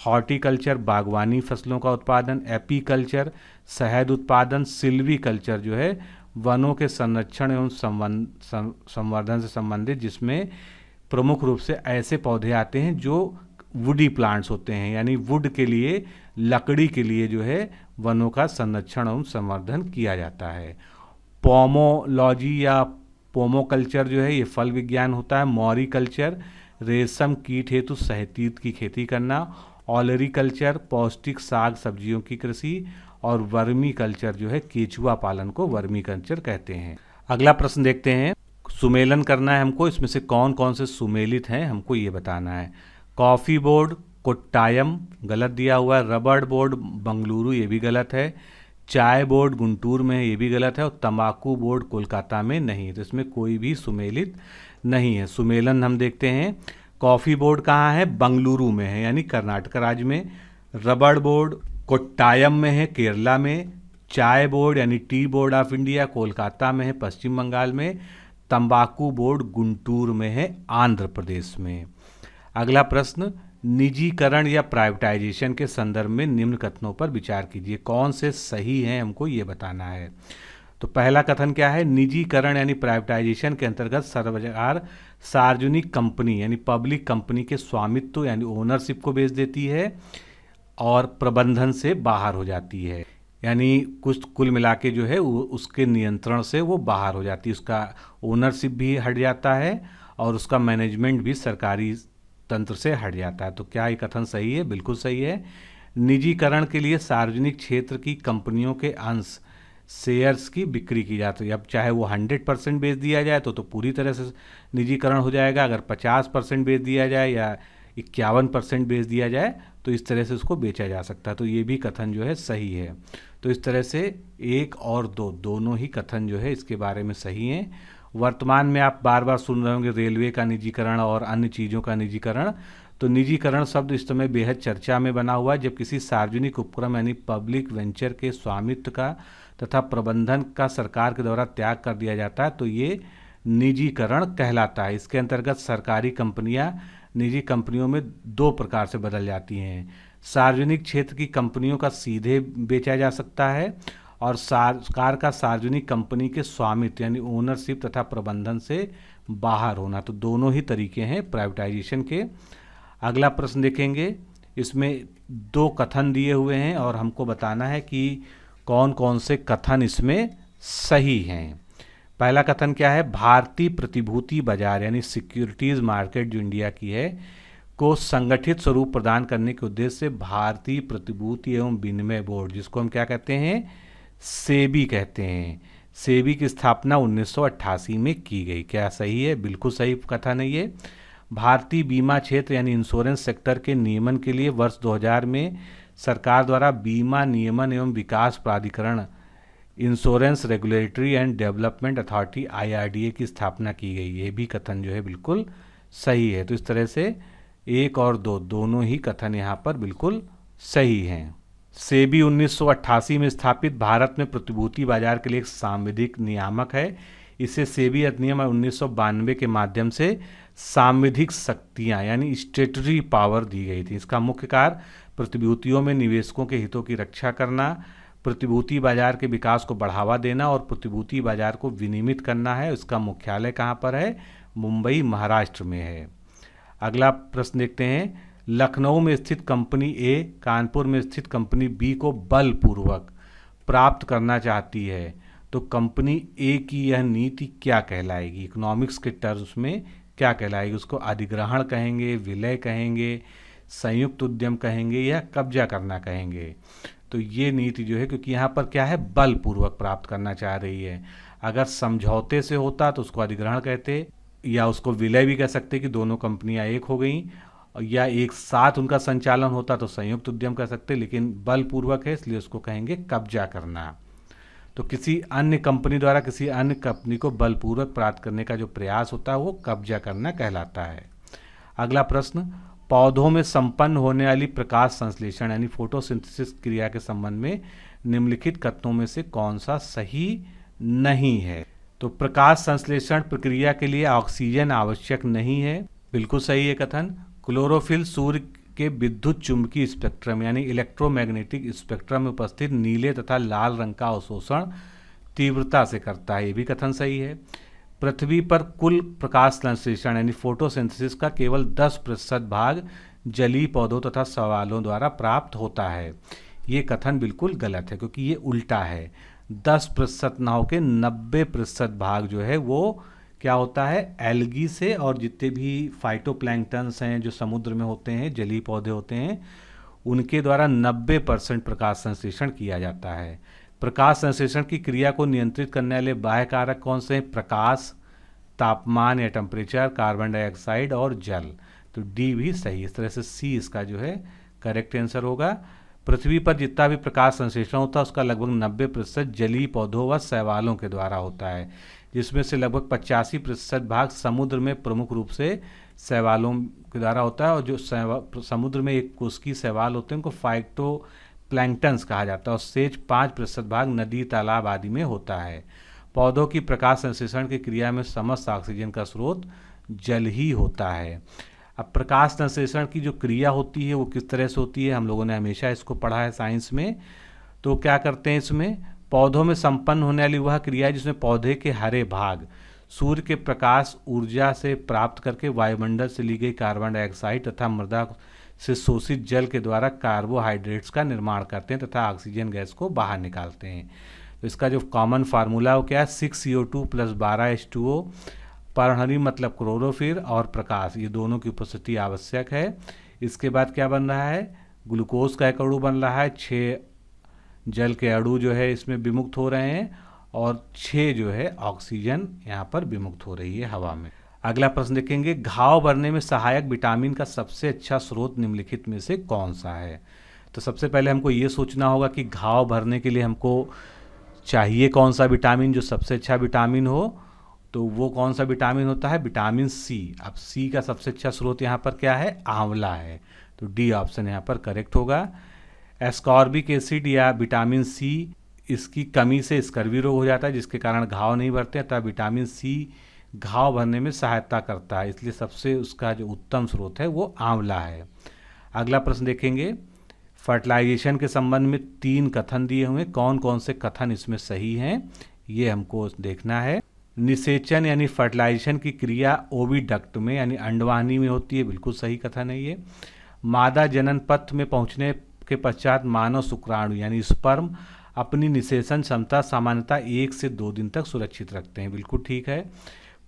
हॉर्टिकल्चर बागवानी फसलों का उत्पादन, एपीकल्चर शहद उत्पादन, सिल्वीकल्चर जो है वनों के संरक्षण एवं संवर्धन से संबंधित, जिसमें प्रमुख रूप से ऐसे पौधे आते हैं जो वुडी प्लांट्स होते हैं, यानी वुड के लिए, लकड़ी के लिए जो है वनों का संरक्षण एवं संवर्धन किया जाता है। पोमोलॉजी या पोमोकल्चर जो है ये फल विज्ञान होता है। मॉरिकल्चर रेशम कीट हेतु शहतूत की खेती करना। ऑलरीकल्चर पौष्टिक साग सब्जियों की कृषि। और वर्मी कल्चर जो है केचुआ पालन को वर्मी कल्चर कहते हैं। अगला प्रश्न देखते हैं, सुमेलन करना है हमको, इसमें से कौन कौन से सुमेलित हैं हमको ये बताना है। कॉफ़ी बोर्ड कोट्टायम गलत दिया हुआ है, रबड़ बोर्ड बंगलुरु ये भी गलत है, चाय बोर्ड गुंटूर में है ये भी गलत है, और तंबाकू बोर्ड कोलकाता में नहीं। तो इसमें कोई भी सुमेलित नहीं है। सुमेलन हम देखते हैं, कॉफ़ी बोर्ड कहाँ है? बंगलुरु में है, यानी कर्नाटक राज्य में। रबड़ बोर्ड कोट्टायम में है, केरला में। चाय बोर्ड यानी tea board of India Kolkata में है, पश्चिम बंगाल में। तंबाकू बोर्ड गुंटूर में है, आंध्र प्रदेश में। अगला प्रश्न, निजीकरण या प्राइवेटाइजेशन के संदर्भ में निम्न कथनों पर विचार कीजिए, कौन से सही हैं हमको ये बताना है। तो पहला कथन क्या है? निजीकरण यानी प्राइवेटाइजेशन के अंतर्गत सरकार सार्वजनिक कंपनी यानी पब्लिक कंपनी के स्वामित्व यानी ओनरशिप को बेच देती है और प्रबंधन से बाहर हो जाती है, यानी कुछ कुल मिला के जो है उसके नियंत्रण से वो बाहर हो जाती है, उसका ओनरशिप भी हट जाता है और उसका मैनेजमेंट भी सरकारी तंत्र से हट जाता है। तो क्या ये कथन सही है? बिल्कुल सही है। निजीकरण के लिए सार्वजनिक क्षेत्र की कंपनियों के अंश शेयर्स की बिक्री की जाती है। अब चाहे वो 100% बेच दिया जाए तो पूरी तरह से निजीकरण हो जाएगा, अगर 50% बेच दिया जाए या 51% बेच दिया जाए तो इस तरह से उसको बेचा जा सकता है। तो ये भी कथन जो है सही है। तो इस तरह से 1 और 2 दोनों ही कथन जो है इसके बारे में सही हैं। वर्तमान में आप बार बार सुन रहे होंगे रेलवे का निजीकरण और अन्य चीज़ों का निजीकरण। तो निजीकरण शब्द इस समय बेहद चर्चा में बना हुआ है। जब किसी सार्वजनिक उपक्रम यानी पब्लिक वेंचर के स्वामित्व का तथा प्रबंधन का सरकार के द्वारा त्याग कर दिया जाता है तो ये निजीकरण कहलाता है। इसके अंतर्गत सरकारी कंपनियां निजी कंपनियों में 2 प्रकार से बदल जाती हैं। सार्वजनिक क्षेत्र की कंपनियों का सीधे बेचा जा सकता है और सरकार का सार्वजनिक कंपनी के स्वामित्व यानी ओनरशिप तथा प्रबंधन से बाहर होना। तो दोनों ही तरीके हैं प्राइवेटाइजेशन के। अगला प्रश्न देखेंगे। इसमें 2 कथन दिए हुए हैं और हमको बताना है कि कौन कौन से कथन इसमें सही हैं। पहला कथन क्या है? भारतीय प्रतिभूति बाजार यानी सिक्योरिटीज मार्केट जो इंडिया की है को संगठित स्वरूप प्रदान करने के उद्देश्य से भारतीय प्रतिभूति एवं विनिमय बोर्ड, जिसको हम क्या कहते हैं, सेबी कहते हैं, सेबी की स्थापना 1988 में की गई। क्या सही है? बिल्कुल सही कथन है ये। भारतीय बीमा क्षेत्र यानी इंश्योरेंस सेक्टर के नियमन के लिए वर्ष 2000 में सरकार द्वारा बीमा नियमन एवं विकास प्राधिकरण insurance regulatory and development authority IRDA की स्थापना की गई। ये भी कथन जो है बिल्कुल सही है। तो इस तरह से 1 और 2 दोनों ही कथन यहाँ पर बिल्कुल सही हैं। सेबी 1988 में स्थापित भारत में प्रतिभूति बाजार के लिए एक सांविधिक नियामक है। इसे सेबी अधिनियम 1992 के माध्यम से सांविधिक शक्तियाँ यानी स्टेटरी पावर दी गई थी। इसका मुख्य कार्य प्रतिभूतियों में निवेशकों के हितों की रक्षा करना, प्रतिभूति बाजार के विकास को बढ़ावा देना और प्रतिभूति बाजार को विनियमित करना है। इसका मुख्यालय कहाँ पर है? मुंबई, महाराष्ट्र में है। अगला प्रश्न देखते हैं। लखनऊ में स्थित कंपनी ए कानपुर में स्थित कंपनी बी को बलपूर्वक प्राप्त करना चाहती है तो कंपनी ए की यह नीति क्या कहलाएगी? इकोनॉमिक्स के टर्म्स में क्या कहलाएगी? उसको अधिग्रहण कहेंगे, विलय कहेंगे, संयुक्त उद्यम कहेंगे या कब्जा करना कहेंगे? तो ये नीति जो है, क्योंकि यहाँ पर क्या है, बलपूर्वक प्राप्त करना चाह रही है। अगर समझौते से होता तो उसको अधिग्रहण कहते या उसको विलय भी कह सकते कि दोनों कंपनियां एक हो गई, या एक साथ उनका संचालन होता तो संयुक्त उद्यम कह सकते, लेकिन बलपूर्वक है इसलिए उसको कहेंगे कब्जा करना। तो किसी अन्य कंपनी द्वारा किसी अन्य कंपनी को बलपूर्वक प्राप्त करने का जो प्रयास होता है वो कब्जा करना कहलाता है। अगला प्रश्न। पौधों में संपन्न होने वाली प्रकाश संश्लेषण यानी फोटोसिंथेसिस क्रिया के संबंध में निम्नलिखित कथनों में से कौन सा सही नहीं है? तो प्रकाश संश्लेषण प्रक्रिया के लिए ऑक्सीजन आवश्यक नहीं है, बिल्कुल सही है कथन। क्लोरोफिल सूर्य के विद्युत चुंबकीय स्पेक्ट्रम यानी इलेक्ट्रोमैग्नेटिक स्पेक्ट्रम में उपस्थित नीले तथा लाल रंग का अवशोषण तीव्रता से करता है, ये भी कथन सही है। पृथ्वी पर कुल प्रकाश संश्लेषण यानी फोटोसिंथेसिस का केवल 10% भाग जलीय पौधों तथा शैवालों द्वारा प्राप्त होता है, ये कथन बिल्कुल गलत है क्योंकि ये उल्टा है। 10% ना होकर 90% भाग जो है वो क्या होता है, एल्गी से और जितने भी फाइटोप्लैंक्टन्स हैं जो समुद्र में होते हैं, जलीय पौधे होते हैं, उनके द्वारा 90% प्रकाश संश्लेषण किया जाता है। प्रकाश संश्लेषण की क्रिया को नियंत्रित करने वाले बाह्य कारक कौन से हैं? प्रकाश, तापमान या टेम्परेचर, कार्बन डाइऑक्साइड और जल। तो डी भी सही। इस तरह से सी इसका जो है करेक्ट आंसर होगा। पृथ्वी पर जितना भी प्रकाश संश्लेषण होता है उसका लगभग 90% जलीय पौधों व शैवालों के द्वारा होता है, जिसमें से लगभग 85% भाग समुद्र में प्रमुख रूप से शैवालों के द्वारा होता है। और जो समुद्र में एक कोशिकीय शैवाल होते हैं उनको फाइटोप्लैंक्टन्स कहा जाता है और शेष 5% भाग नदी, तालाब आदि में होता है। पौधों की प्रकाश संश्लेषण की क्रिया में समस्त ऑक्सीजन का स्रोत जल ही होता है। अब प्रकाश संश्लेषण की जो क्रिया होती है वो किस तरह से होती है, हम लोगों ने हमेशा इसको पढ़ा है साइंस में। तो क्या करते हैं, इसमें पौधों में संपन्न होने वाली वह क्रिया है जिसमें पौधे के हरे भाग सूर्य के प्रकाश ऊर्जा से प्राप्त करके वायुमंडल से ली गई कार्बन डाइऑक्साइड तथा मृदा से शोषित जल के द्वारा कार्बोहाइड्रेट्स का निर्माण करते हैं तथा ऑक्सीजन गैस को बाहर निकालते हैं। तो इसका जो कॉमन फार्मूला वो क्या है, 6CO2 + 12H2O। पर्णहरी मतलब क्लोरोफिल और प्रकाश, ये दोनों की उपस्थिति आवश्यक है। इसके बाद क्या बन रहा है, ग्लूकोज का एक अणु बन रहा है, 6 जल के अणु जो है इसमें विमुक्त हो रहे हैं और 6 जो है ऑक्सीजन यहाँ पर विमुक्त हो रही है हवा में। अगला प्रश्न देखेंगे, घाव भरने में सहायक विटामिन का सबसे अच्छा स्रोत निम्नलिखित में से कौन सा है। तो सबसे पहले हमको ये सोचना होगा कि घाव भरने के लिए हमको चाहिए कौन सा विटामिन जो सबसे अच्छा विटामिन हो। तो वो कौन सा विटामिन होता है, विटामिन सी। अब सी का सबसे अच्छा स्रोत यहाँ पर क्या है, आंवला है। तो डी ऑप्शन यहाँ पर करेक्ट होगा। एस्कॉर्बिक एसिड या विटामिन सी, इसकी कमी से स्कर्वी रोग हो जाता है जिसके कारण घाव नहीं भरते, अतः विटामिन सी घाव भरने में सहायता करता है, इसलिए सबसे उसका जो उत्तम स्रोत है वो आंवला है। अगला प्रश्न देखेंगे, फर्टिलाइजेशन के संबंध में 3 कथन दिए हुए, कौन कौन से कथन इसमें सही हैं ये हमको देखना है। निषेचन यानी फर्टिलाइजेशन की क्रिया ओविडक्ट में यानी अंडवाहिनी में होती है, बिल्कुल सही कथन है ये। मादा जनन पथ में पहुंचने के पश्चात मानव शुक्राणु यानी स्पर्म अपनी निषेचन क्षमता सामान्यतः 1 से 2 दिन तक सुरक्षित रखते हैं, बिल्कुल ठीक है।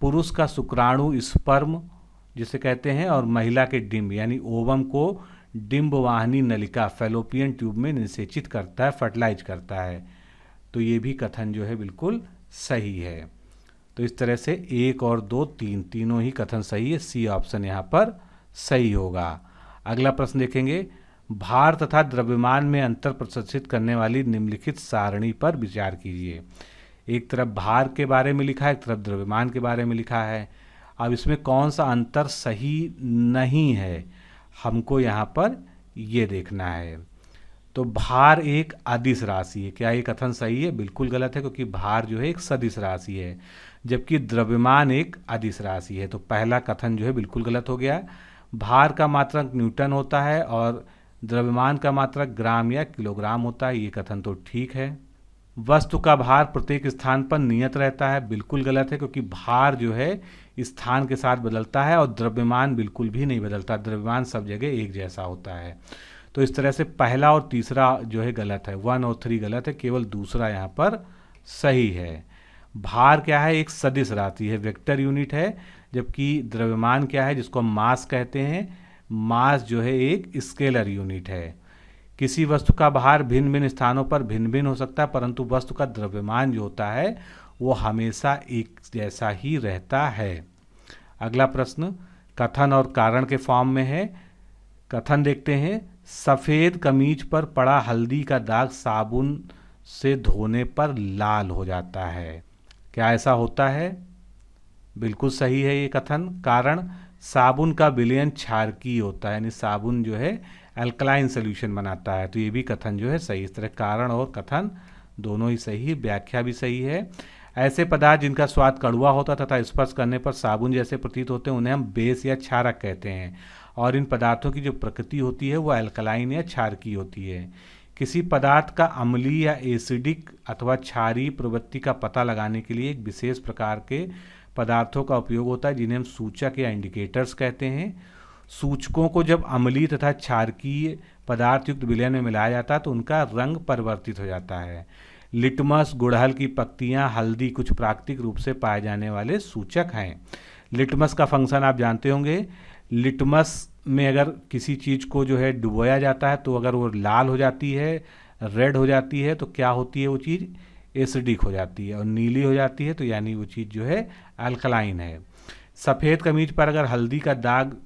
पुरुष का शुक्राणु स्पर्म जिसे कहते हैं और महिला के डिंब यानी ओवम को डिंब वाहिनी नलिका फैलोपियन ट्यूब में निषेचित करता है, फर्टिलाइज करता है। तो ये भी कथन जो है बिल्कुल सही है। तो इस तरह से 1 और 2 तीनों ही कथन सही है, सी ऑप्शन यहाँ पर सही होगा। अगला प्रश्न देखेंगे, भार तथा द्रव्यमान में अंतर प्रदर्शित करने वाली निम्नलिखित सारणी पर विचार कीजिए। एक तरफ भार के बारे में लिखा है, एक तरफ द्रव्यमान के बारे में लिखा है। अब इसमें कौन सा अंतर सही नहीं है हमको यहाँ पर ये देखना है। तो भार एक अदिश राशि है, क्या ये कथन सही है, बिल्कुल गलत है, क्योंकि भार जो है एक सदिश राशि है, जबकि द्रव्यमान एक अदिश राशि है। तो पहला कथन जो है बिल्कुल गलत हो गया। भार का मात्रक न्यूटन होता है और द्रव्यमान का मात्रक ग्राम या किलोग्राम होता है, ये कथन तो ठीक है। वस्तु का भार प्रत्येक स्थान पर नियत रहता है, बिल्कुल गलत है, क्योंकि भार जो है स्थान के साथ बदलता है और द्रव्यमान बिल्कुल भी नहीं बदलता, द्रव्यमान सब जगह एक जैसा होता है। तो इस तरह से पहला और तीसरा जो है गलत है, 1 और 3 गलत है, केवल दूसरा यहाँ पर सही है। भार क्या है, एक सदिश राशि है, वेक्टर यूनिट है, जबकि द्रव्यमान क्या है जिसको हम मास कहते हैं, मास जो है एक स्केलर यूनिट है। किसी वस्तु का भार भिन्न भिन्न स्थानों पर भिन्न भिन्न हो सकता है, परंतु वस्तु का द्रव्यमान जो होता है वो हमेशा एक जैसा ही रहता है। अगला प्रश्न कथन और कारण के फॉर्म में है। कथन देखते हैं, सफ़ेद कमीज पर पड़ा हल्दी का दाग साबुन से धोने पर लाल हो जाता है, क्या ऐसा होता है, बिल्कुल सही है ये कथन। कारण साबुन का विलयन क्षारकीय होता है, यानी साबुन जो है अल्कलाइन सोल्यूशन बनाता है, तो ये भी कथन जो है सही। इस तरह कारण और कथन दोनों ही सही, व्याख्या भी सही है। ऐसे पदार्थ जिनका स्वाद कड़वा होता तथा स्पर्श करने पर साबुन जैसे प्रतीत होते हैं उन्हें हम बेस या क्षारक कहते हैं, और इन पदार्थों की जो प्रकृति होती है वो अल्कलाइन या क्षारकीय होती है। किसी पदार्थ का अम्लीय या एसिडिक अथवा क्षारीय प्रवृत्ति का पता लगाने के लिए एक विशेष प्रकार के पदार्थों का उपयोग होता है जिन्हें हम सूचक या इंडिकेटर्स कहते हैं। सूचकों को जब अम्लीय तथा क्षारकीय पदार्थ युक्त विलयन में मिलाया जाता है तो उनका रंग परिवर्तित हो जाता है। लिटमस, गुड़हल की पत्तियां, हल्दी कुछ प्राकृतिक रूप से पाए जाने वाले सूचक हैं। लिटमस का फंक्शन आप जानते होंगे। लिटमस में अगर किसी चीज़ को जो है डुबोया जाता है तो अगर वो लाल हो जाती है, रेड हो जाती है, तो क्या होती है वो चीज़, एसिडिक हो जाती है, और नीली हो जाती है तो यानी वो चीज़ जो है अल्कलाइन है। सफ़ेद कमीज पर अगर हल्दी का दाग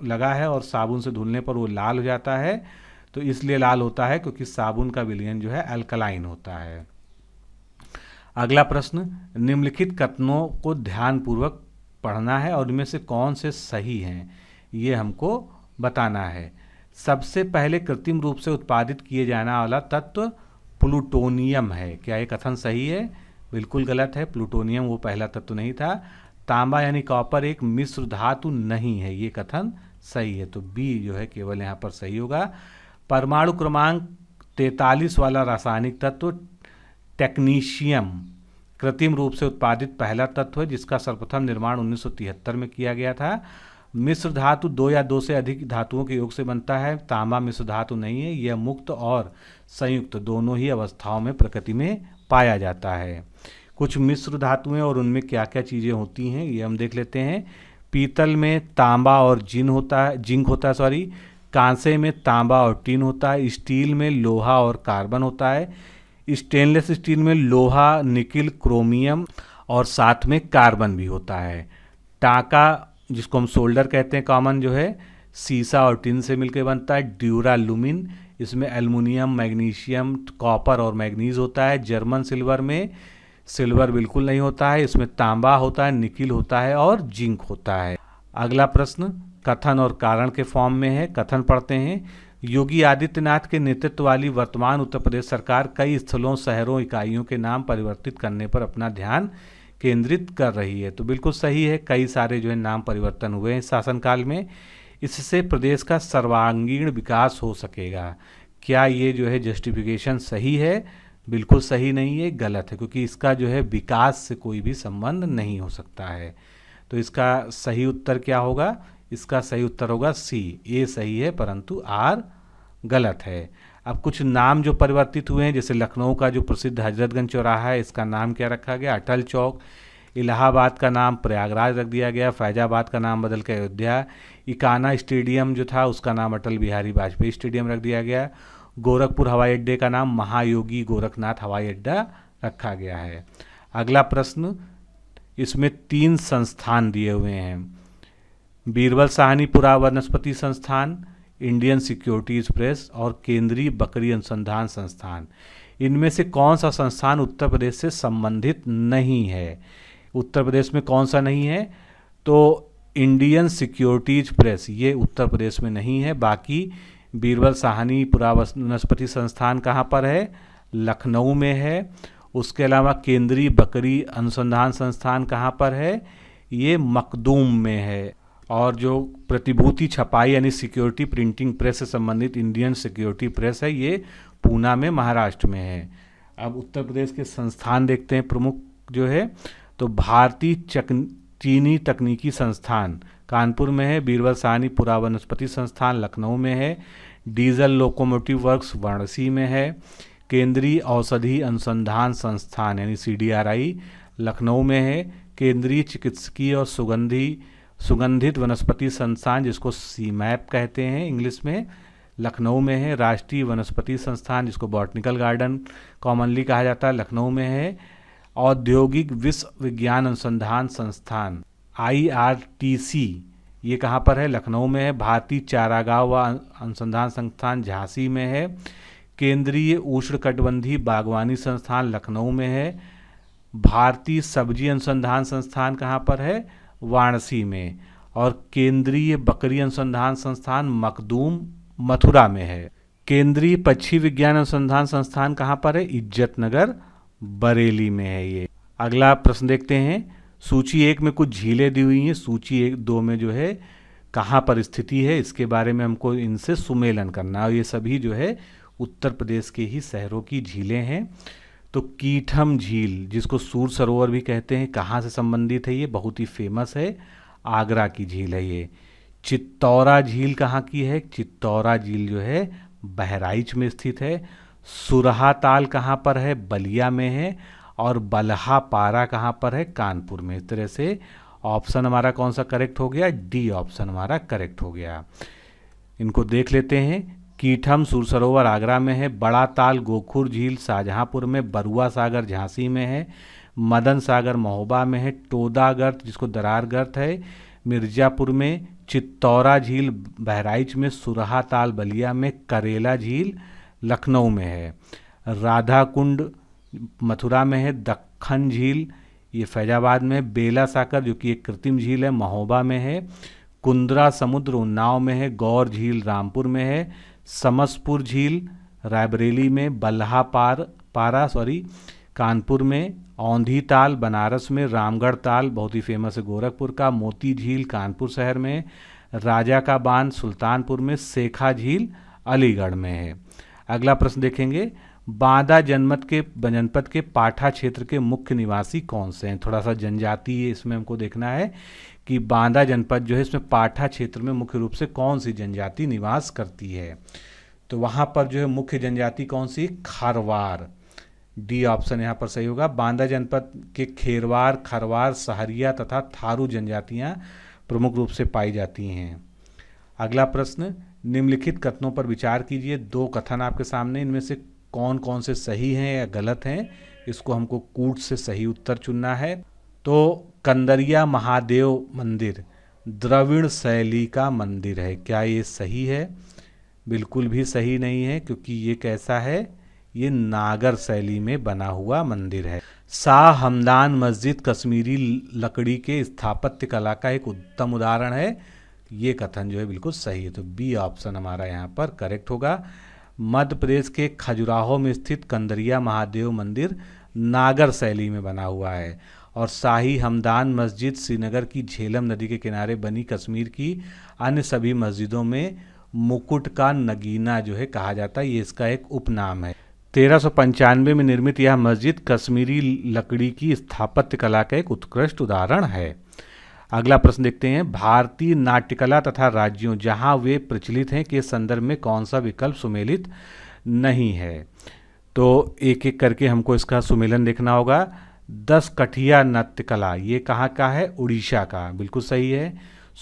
लगा है और साबुन से धुलने पर वो लाल हो जाता है तो इसलिए लाल होता है क्योंकि साबुन का विलयन जो है अल्कलाइन होता है। अगला प्रश्न, निम्नलिखित कथनों को ध्यानपूर्वक पढ़ना है और इनमें से कौन से सही हैं ये हमको बताना है। सबसे पहले कृत्रिम रूप से उत्पादित किए जाने वाला तत्व प्लूटोनियम है, क्या ये कथन सही है, बिल्कुल गलत है, प्लूटोनियम वो पहला तत्व नहीं था। तांबा यानी कॉपर एक मिश्र धातु नहीं है, ये कथन सही है, तो बी जो है केवल यहाँ पर सही होगा। परमाणु क्रमांक 43 वाला रासायनिक तत्व टेक्नीशियम कृत्रिम रूप से उत्पादित पहला तत्व है जिसका सर्वप्रथम निर्माण 1973 में किया गया था। मिश्र धातु 2 या 2 से अधिक धातुओं के योग से बनता है। तांबा मिश्र धातु नहीं है, यह मुक्त और संयुक्त दोनों ही अवस्थाओं में प्रकृति में पाया जाता है। कुछ मिश्र धातुएं और उनमें क्या क्या चीज़ें होती हैं ये हम देख लेते हैं। पीतल में तांबा और जिंक होता है, कांसे में तांबा और टिन होता है, स्टील में लोहा और कार्बन होता है, स्टेनलेस स्टील में लोहा, निकिल, क्रोमियम और साथ में कार्बन भी होता है। टाका जिसको हम सोल्डर कहते हैं कॉमन जो है, सीसा और टिन से मिलकर बनता है। ड्यूरालुमिन, इसमें एल्युमिनियम, मैग्नीशियम, कॉपर और मैग्नीज होता है। जर्मन सिल्वर में सिल्वर बिल्कुल नहीं होता है, इसमें तांबा होता है, निकिल होता है और जिंक होता है। अगला प्रश्न कथन और कारण के फॉर्म में है। कथन पढ़ते हैं। योगी आदित्यनाथ के नेतृत्व वाली वर्तमान उत्तर प्रदेश सरकार कई स्थलों, शहरों, इकाइयों के नाम परिवर्तित करने पर अपना ध्यान केंद्रित कर रही है। तो बिल्कुल सही है, कई सारे जो है नाम परिवर्तन हुए हैं शासनकाल में। इससे प्रदेश का सर्वांगीण विकास हो सकेगा। क्या ये जो है जस्टिफिकेशन सही है? बिल्कुल सही नहीं है, गलत है, क्योंकि इसका जो है विकास से कोई भी संबंध नहीं हो सकता है। तो इसका सही उत्तर क्या होगा? इसका सही उत्तर होगा सी। ए सही है परंतु आर गलत है। अब कुछ नाम जो परिवर्तित हुए हैं, जैसे लखनऊ का जो प्रसिद्ध हजरतगंज चौराहा है, इसका नाम क्या रखा गया? अटल चौक। इलाहाबाद का नाम प्रयागराज रख दिया गया। फैजाबाद का नाम बदल कर अयोध्या। इकाना स्टेडियम जो था उसका नाम अटल बिहारी वाजपेयी स्टेडियम रख दिया गया। गोरखपुर हवाई अड्डे का नाम महायोगी गोरखनाथ हवाई अड्डा रखा गया है। अगला प्रश्न, इसमें 3 संस्थान दिए हुए हैं। बीरबल साहनी पुरा वनस्पति संस्थान, इंडियन सिक्योरिटीज प्रेस और केंद्रीय बकरी अनुसंधान संस्थान। इनमें से कौन सा संस्थान उत्तर प्रदेश से संबंधित नहीं है? उत्तर प्रदेश में कौन सा नहीं है? तो इंडियन सिक्योरिटीज प्रेस ये उत्तर प्रदेश में नहीं है। बाकी बीरबल साहनी पुरा वनस्पति संस्थान कहाँ पर है? लखनऊ में है। उसके अलावा केंद्रीय बकरी अनुसंधान संस्थान कहाँ पर है? ये मखदूम में है। और जो प्रतिभूति छपाई यानी सिक्योरिटी प्रिंटिंग प्रेस से संबंधित इंडियन सिक्योरिटी प्रेस है, ये पूना में महाराष्ट्र में है। अब उत्तर प्रदेश के संस्थान देखते हैं प्रमुख जो है। तो भारतीय चीनी तकनीकी संस्थान कानपुर में है। बीरबल साहनी पुरा वनस्पति संस्थान लखनऊ में है। डीजल लोकोमोटिव वर्क्स वाराणसी में है। केंद्रीय औषधि अनुसंधान संस्थान यानी CDRI लखनऊ में है। केंद्रीय चिकित्सकीय और सुगंधित वनस्पति संस्थान जिसको CMAP कहते हैं इंग्लिश में, लखनऊ में है। राष्ट्रीय वनस्पति संस्थान जिसको बॉटनिकल गार्डन कॉमनली कहा जाता है, लखनऊ में है। औद्योगिक विज्ञान अनुसंधान संस्थान IRTC ये कहाँ पर है? लखनऊ में है। भारतीय चारागाह व अनुसंधान संस्थान झांसी में है। केंद्रीय उष्णकटिबंधीय बागवानी संस्थान लखनऊ में है। भारतीय सब्जी अनुसंधान संस्थान कहाँ पर है? वाराणसी में। और केंद्रीय बकरी अनुसंधान संस्थान मखदूम मथुरा में है। केंद्रीय पक्षी विज्ञान अनुसंधान संस्थान कहाँ पर है? इज्जतनगर बरेली में है ये। अगला प्रश्न देखते हैं। सूची 1 में कुछ झीलें दी हुई हैं, सूची 2 में जो है कहाँ पर स्थिति है, इसके बारे में हमको इनसे सुमेलन करना है। और ये सभी जो है उत्तर प्रदेश के ही शहरों की झीलें हैं। तो कीठम झील जिसको सूर सरोवर भी कहते हैं, कहाँ से संबंधित है? ये बहुत ही फेमस है, आगरा की झील है ये। चित्तौरा झील कहाँ की है? चित्तौरा झील जो है बहराइच में स्थित है। सुरहा ताल कहाँ पर है? बलिया में है। और बलहा पारा कहाँ पर है? कानपुर में। इस तरह से ऑप्शन हमारा कौन सा करेक्ट हो गया? डी ऑप्शन हमारा करेक्ट हो गया। इनको देख लेते हैं। कीठम सूर सरोवर आगरा में है। बड़ा ताल गोखुर झील शाहजहांपुर में। बरुआ सागर झांसी में है। मदन सागर महोबा में है। टोदा गर्त जिसको दरार गर्त है मिर्जापुर में। चित्तौरा झील बहराइच में। सुरहा ताल बलिया में। करेला झील लखनऊ में है। राधा कुंड मथुरा में है। दक्खन झील ये फैजाबाद में है। बेला साकर जो कि एक कृत्रिम झील है महोबा में है। कुंद्रा समुद्र उन्नाव में है। गौर झील रामपुर में है। समसपुर झील रायबरेली में। बल्हा पारा कानपुर में। औंधी ताल बनारस में। रामगढ़ ताल बहुत ही फेमस है गोरखपुर का। मोती झील कानपुर शहर में। राजा का बांध सुल्तानपुर में। शेखा झील अलीगढ़ में है। अगला प्रश्न देखेंगे। बांदा जनपद के पाठा क्षेत्र के मुख्य निवासी कौन से हैं? थोड़ा सा जनजातीय इसमें हमको देखना है कि बांदा जनपद जो है इसमें पाठा क्षेत्र में मुख्य रूप से कौन सी जनजाति निवास करती है। तो वहाँ पर जो है मुख्य जनजाति कौन सी? खारवार। डी ऑप्शन यहाँ पर सही होगा। बांदा जनपद के खेरवार, खरवार, सहरिया तथा थारू जनजातियाँ प्रमुख रूप से पाई जाती हैं। अगला प्रश्न, निम्नलिखित कथनों पर विचार कीजिए। 2 कथन आपके सामने, इनमें से कौन कौन से सही हैं या गलत हैं, इसको हमको कूट से सही उत्तर चुनना है। तो कंदरिया महादेव मंदिर द्रविड़ शैली का मंदिर है, क्या ये सही है? बिल्कुल भी सही नहीं है, क्योंकि ये कैसा है, ये नागर शैली में बना हुआ मंदिर है। शाह हमदान मस्जिद कश्मीरी लकड़ी के स्थापत्य कला का एक उत्तम उदाहरण है, ये कथन जो है बिल्कुल सही है। तो बी ऑप्शन हमारा यहाँ पर करेक्ट होगा। मध्य प्रदेश के खजुराहो में स्थित कंदरिया महादेव मंदिर नागर शैली में बना हुआ है। और शाही हमदान मस्जिद श्रीनगर की झेलम नदी के किनारे बनी कश्मीर की अन्य सभी मस्जिदों में मुकुट का नगीना जो है कहा जाता है, ये इसका एक उपनाम है। 1395 में निर्मित यह मस्जिद कश्मीरी लकड़ी की स्थापत्य कला का एक उत्कृष्ट उदाहरण है। अगला प्रश्न देखते हैं, भारतीय नाट्यकला तथा राज्यों जहां वे प्रचलित हैं के संदर्भ में कौन सा विकल्प सुमेलित नहीं है? तो एक एक करके हमको इसका सुमेलन देखना होगा। 10 कठिया नृत्य कला, ये कहाँ का है? उड़ीसा का, बिल्कुल सही है।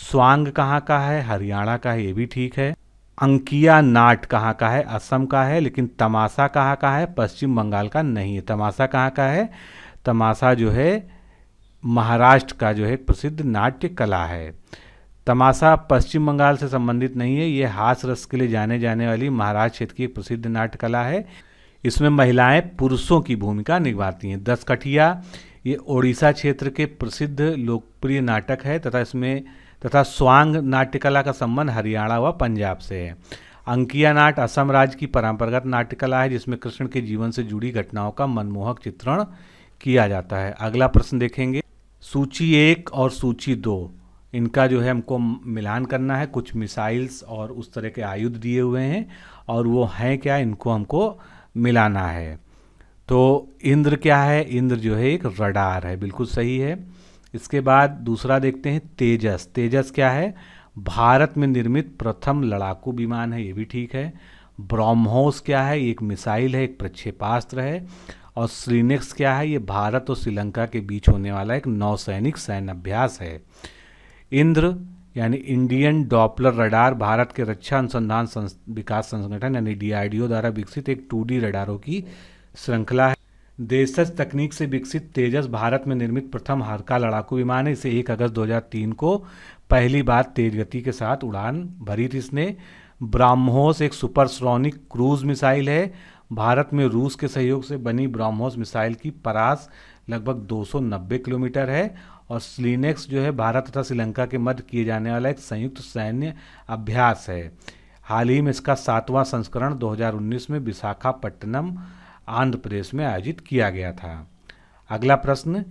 स्वांग कहाँ का है? हरियाणा का है, ये भी ठीक है। अंकिया नाट कहाँ का है? असम का है। लेकिन तमाशा कहाँ का है? पश्चिम बंगाल का नहीं है। तमाशा कहाँ का है? तमाशा जो है महाराष्ट्र का जो है प्रसिद्ध नाट्य कला है। तमाशा पश्चिम बंगाल से संबंधित नहीं है, ये हास्य रस के लिए जाने जाने वाली महाराष्ट्र क्षेत्र की एक प्रसिद्ध नाट्य कला है। इसमें महिलाएं पुरुषों की भूमिका निभाती हैं। 10 कठिया ये ओडिशा क्षेत्र के प्रसिद्ध लोकप्रिय नाटक है तथा स्वांग नाट्य कला का संबंध हरियाणा व पंजाब से है। अंकिया नाट असम राज्य की परंपरागत नाट्य कला है, जिसमें कृष्ण के जीवन से जुड़ी घटनाओं का मनमोहक चित्रण किया जाता है। अगला प्रश्न देखेंगे, सूची 1 और सूची 2 इनका जो है हमको मिलान करना है। कुछ मिसाइल्स और उस तरह के आयुध दिए हुए हैं और वो हैं क्या, इनको हमको मिलाना है। तो इंद्र क्या है? इंद्र जो है एक रडार है, बिल्कुल सही है। इसके बाद दूसरा देखते हैं तेजस। तेजस क्या है? भारत में निर्मित प्रथम लड़ाकू विमान है, ये भी ठीक है। ब्रह्मोस क्या है? एक मिसाइल है, एक प्रक्षेपास्त्र है। और श्रीनेक्स क्या है? ये भारत और श्रीलंका के बीच होने वाला एक नौसैनिक सैन्य अभ्यास है। इंद्र यानी इंडियन डॉपलर रडार भारत के रक्षा अनुसंधान विकास संगठन यानी DRDO द्वारा विकसित एक 2D रडारों की श्रृंखला है। देशज तकनीक से विकसित तेजस भारत में निर्मित प्रथम हल्का लड़ाकू विमान है। इसे 1 अगस्त 2003 को पहली बार तेज गति के साथ उड़ान भरी थी इसने। ब्रह्मोस एक सुपरसोनिक क्रूज मिसाइल है। भारत में रूस के सहयोग से बनी ब्रह्मोस मिसाइल की परास लगभग 290 किलोमीटर है। और स्लिनेक्स जो है भारत तथा श्रीलंका के मध्य किए जाने वाला एक संयुक्त सैन्य अभ्यास है। हाल ही में इसका 7वां संस्करण 2019 में विशाखापट्टनम आंध्र प्रदेश में आयोजित किया गया था। अगला प्रश्न,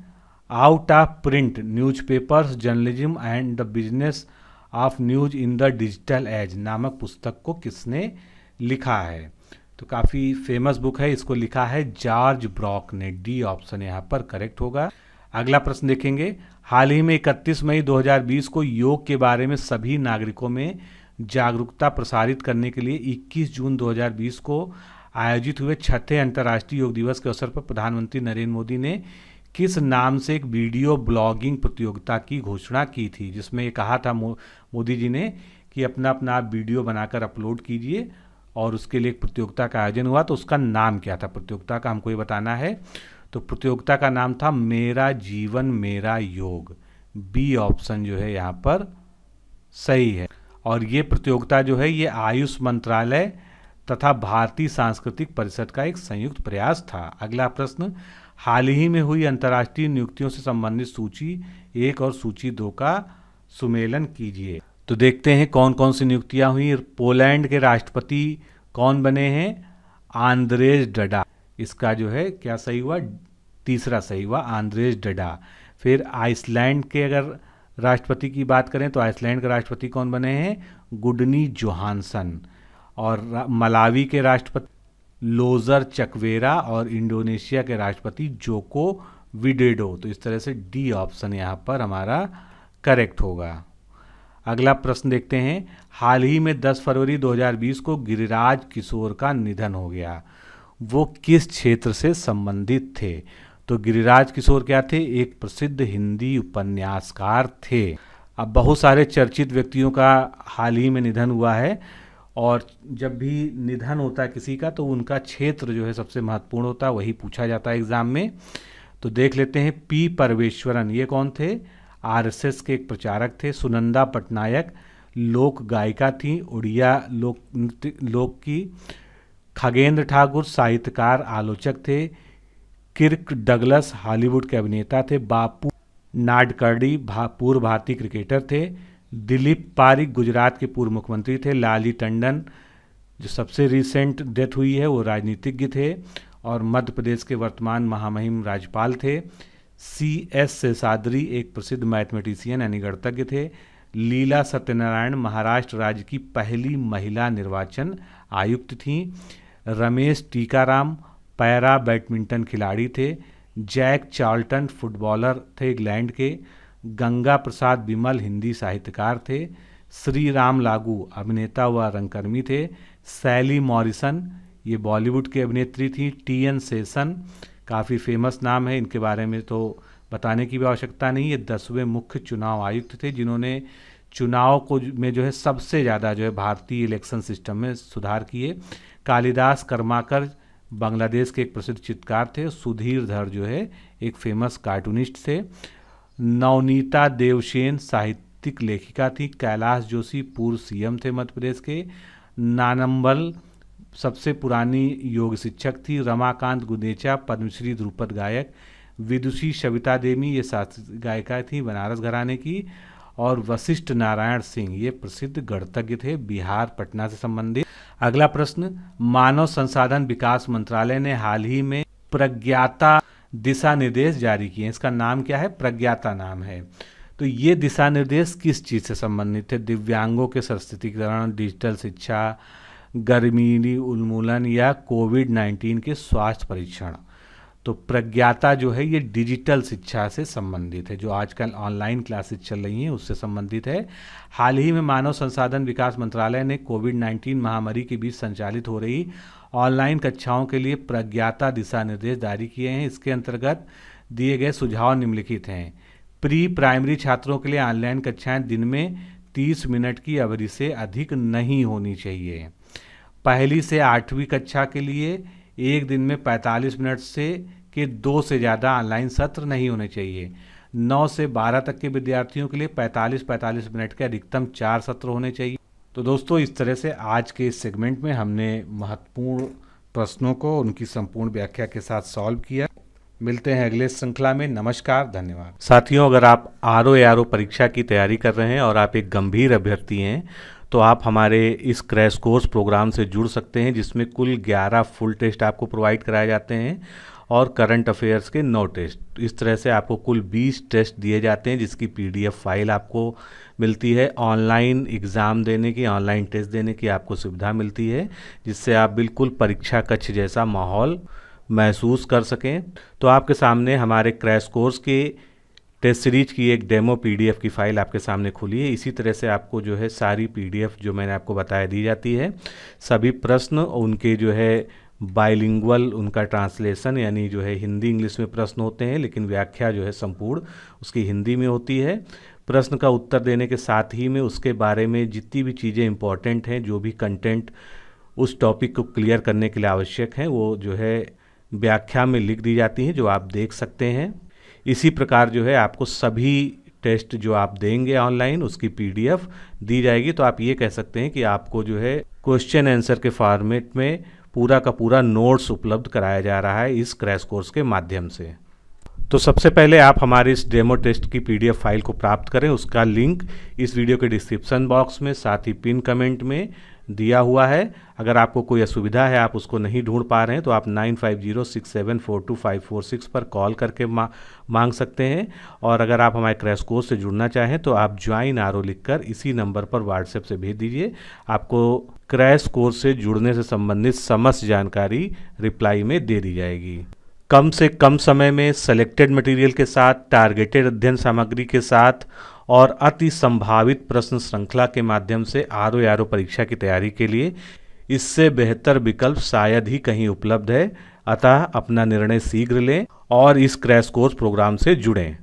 out of print newspapers journalism and the business of news in the digital age नामक पुस्तक को किसने लिखा है? तो काफ़ी फेमस बुक है, इसको लिखा है जॉर्ज ब्रॉक ने। डी ऑप्शन यहाँ पर करेक्ट होगा। अगला प्रश्न देखेंगे, हाल ही में 31 मई 2020 को योग के बारे में सभी नागरिकों में जागरूकता प्रसारित करने के लिए 21 जून 2020 को आयोजित हुए 6ठे अंतर्राष्ट्रीय योग दिवस के अवसर पर प्रधानमंत्री नरेंद्र मोदी ने किस नाम से एक वीडियो ब्लॉगिंग प्रतियोगिता की घोषणा की थी, जिसमें ये कहा था मोदी जी ने कि अपना आप वीडियो बनाकर अपलोड कीजिए और उसके लिए एक प्रतियोगिता का आयोजन हुआ। तो उसका नाम क्या था प्रतियोगिता का, हमको ये बताना है। तो प्रतियोगिता का नाम था मेरा जीवन मेरा योग। बी ऑप्शन जो है यहाँ पर सही है। और ये प्रतियोगिता जो है ये आयुष मंत्रालय तथा भारतीय सांस्कृतिक परिषद का एक संयुक्त प्रयास था। अगला प्रश्न, हाल ही में हुई अंतर्राष्ट्रीय नियुक्तियों से संबंधित सूची 1 और सूची 2 का सुमेलन कीजिए। तो देखते हैं कौन कौन सी नियुक्तियां हुई। पोलैंड के राष्ट्रपति कौन बने हैं? आंद्रेज डडा। इसका जो है क्या सही हुआ? तीसरा सही हुआ, आंद्रेज डडा। फिर आइसलैंड के अगर राष्ट्रपति की बात करें तो आइसलैंड के राष्ट्रपति कौन बने हैं? गुडनी जोहानसन। और मलावी के राष्ट्रपति लोजर चकवेरा और इंडोनेशिया के राष्ट्रपति जोको विडोडो। तो इस तरह से डी ऑप्शन यहाँ पर हमारा करेक्ट होगा। अगला प्रश्न देखते हैं, हाल ही में 10 फरवरी 2020 को गिरिराज किशोर का निधन हो गया, वो किस क्षेत्र से संबंधित थे? तो गिरिराज किशोर क्या थे? एक प्रसिद्ध हिंदी उपन्यासकार थे। अब बहुत सारे चर्चित व्यक्तियों का हाल ही में निधन हुआ है और जब भी निधन होता है किसी का तो उनका क्षेत्र जो है सबसे महत्वपूर्ण होता है, वही पूछा जाता है एग्जाम में। तो देख लेते हैं। पी परमेश्वरन, ये कौन थे? आरएसएस के एक प्रचारक थे। सुनंदा पटनायक लोक गायिका थी, उड़िया लोक की। खगेंद्र ठाकुर साहित्यकार आलोचक थे। किर्क डगलस हॉलीवुड के अभिनेता थे। बापू नाडकर्णी पूर्व भारतीय क्रिकेटर थे। दिलीप पारिक गुजरात के पूर्व मुख्यमंत्री थे। लालजी टंडन जो सबसे रिसेंट डेथ हुई है वो राजनीतिज्ञ थे और मध्य प्रदेश के वर्तमान महामहिम राज्यपाल थे। C.S. शेषाद्री एक प्रसिद्ध मैथमेटिशियन यानी गणितज्ञ थे। लीला सत्यनारायण महाराष्ट्र राज्य की पहली महिला निर्वाचन आयुक्त थीं। रमेश टीकाराम पैरा बैडमिंटन खिलाड़ी थे। जैक चार्ल्टन फुटबॉलर थे इंग्लैंड के। गंगा प्रसाद बिमल हिंदी साहित्यकार थे। श्री राम लागू अभिनेता व रंगकर्मी थे। सैली मॉरिसन ये बॉलीवुड की अभिनेत्री थी। T.N. शेषन काफ़ी फेमस नाम है, इनके बारे में तो बताने की भी आवश्यकता नहीं। ये 10वें मुख्य चुनाव आयुक्त थे जिन्होंने चुनाव को में जो है सबसे ज़्यादा जो है भारतीय इलेक्शन सिस्टम में सुधार किए। कालिदास कर्माकर बांग्लादेश के एक प्रसिद्ध चित्रकार थे। सुधीर धर जो है एक फेमस कार्टूनिस्ट थे। नवनीता देवसेन साहित्यिक लेखिका थी। कैलाश जोशी पूर्व CM थे मध्य प्रदेश के। नानम्बल सबसे पुरानी योग शिक्षक थी। रमाकांत गुदेचा पद्मश्री ध्रुपद गायक। विदुषी सविता देवी ये शास्त्रीय गायिका थी बनारस घराने की। और वशिष्ठ नारायण सिंह ये प्रसिद्ध गणितज्ञ थे बिहार पटना से संबंधित। अगला प्रश्न, मानव संसाधन विकास मंत्रालय ने हाल ही में प्रज्ञाता दिशा निर्देश जारी किए। इसका नाम क्या है? प्रज्ञाता नाम है। तो ये दिशा निर्देश किस चीज़ से संबंधित है? दिव्यांगों के सशक्तिकरण, डिजिटल शिक्षा, गर्मी उन्मूलन या कोविड-19 के स्वास्थ्य परीक्षण। तो प्रज्ञाता जो है ये डिजिटल शिक्षा से संबंधित है, जो आजकल ऑनलाइन क्लासेस चल रही हैं उससे संबंधित है। हाल ही में मानव संसाधन विकास मंत्रालय ने कोविड-19 महामारी के बीच संचालित हो रही ऑनलाइन कक्षाओं के लिए प्रज्ञाता दिशा निर्देश जारी किए हैं। इसके अंतर्गत दिए गए सुझाव निम्नलिखित हैं। प्री प्राइमरी छात्रों के लिए ऑनलाइन कक्षाएं दिन में 30 मिनट की अवधि से अधिक नहीं होनी चाहिए। पहली से 8वीं कक्षा के लिए एक दिन में 45 मिनट के 2 से ज़्यादा ऑनलाइन सत्र नहीं होने चाहिए। 9 से 12 तक के विद्यार्थियों के लिए 45 मिनट के अधिकतम 4 सत्र होने चाहिए। तो दोस्तों, इस तरह से आज के इस सेगमेंट में हमने महत्वपूर्ण प्रश्नों को उनकी संपूर्ण व्याख्या के साथ सॉल्व किया। मिलते हैं अगले श्रृंखला में। नमस्कार, धन्यवाद। साथियों, अगर आप RO परीक्षा की तैयारी कर रहे हैं और आप एक गंभीर अभ्यर्थी हैं तो आप हमारे इस क्रैश कोर्स प्रोग्राम से जुड़ सकते हैं, जिसमें कुल 11 फुल टेस्ट आपको प्रोवाइड कराए जाते हैं और करंट अफेयर्स के 9 टेस्ट। इस तरह से आपको कुल 20 टेस्ट दिए जाते हैं, जिसकी PDF फाइल आपको मिलती है। ऑनलाइन एग्ज़ाम देने की, ऑनलाइन टेस्ट देने की आपको सुविधा मिलती है, जिससे आप बिल्कुल परीक्षा कक्ष जैसा माहौल महसूस कर सकें। तो आपके सामने हमारे क्रैश कोर्स के टेस्ट सीरीज की एक डेमो PDF की फ़ाइल आपके सामने खुली है। इसी तरह से आपको जो है सारी PDF जो मैंने आपको बताया दी जाती है। सभी प्रश्न उनके जो है बाइलिंगुअल उनका ट्रांसलेशन, यानी जो है हिंदी इंग्लिश में प्रश्न होते हैं, लेकिन व्याख्या जो है संपूर्ण उसकी हिंदी में होती है। प्रश्न का उत्तर देने के साथ ही में उसके बारे में जितनी भी चीज़ें इंपॉर्टेंट हैं, जो भी कंटेंट उस टॉपिक को क्लियर करने के लिए आवश्यक हैं, वो जो है व्याख्या में लिख दी जाती हैं, जो आप देख सकते हैं। इसी प्रकार जो है आपको सभी टेस्ट जो आप देंगे ऑनलाइन उसकी PDF दी जाएगी। तो आप ये कह सकते हैं कि आपको जो है क्वेश्चन आंसर के फॉर्मेट में पूरा का पूरा नोट्स उपलब्ध कराया जा रहा है इस क्रैश कोर्स के माध्यम से। तो सबसे पहले आप हमारे इस डेमो टेस्ट की PDF फाइल को प्राप्त करें। उसका लिंक इस वीडियो के डिस्क्रिप्शन बॉक्स में, साथ ही पिन कमेंट में दिया हुआ है। अगर आपको कोई असुविधा है, आप उसको नहीं ढूंढ पा रहे हैं, तो आप 9506742546 पर कॉल करके मांग सकते हैं। और अगर आप हमारे क्रैश कोर्स से जुड़ना चाहें तो आप ज्वाइन RO लिखकर इसी नंबर पर व्हाट्सएप से भेज दीजिए। आपको क्रैश कोर्स से जुड़ने से संबंधित समस्त जानकारी रिप्लाई में दे दी जाएगी। कम से कम समय में सेलेक्टेड मटेरियल के साथ, टारगेटेड अध्ययन सामग्री के साथ और अति संभावित प्रश्न श्रृंखला के माध्यम से RO परीक्षा की तैयारी के लिए इससे बेहतर विकल्प शायद ही कहीं उपलब्ध है। अतः अपना निर्णय शीघ्र लें और इस क्रैश कोर्स प्रोग्राम से जुड़ें।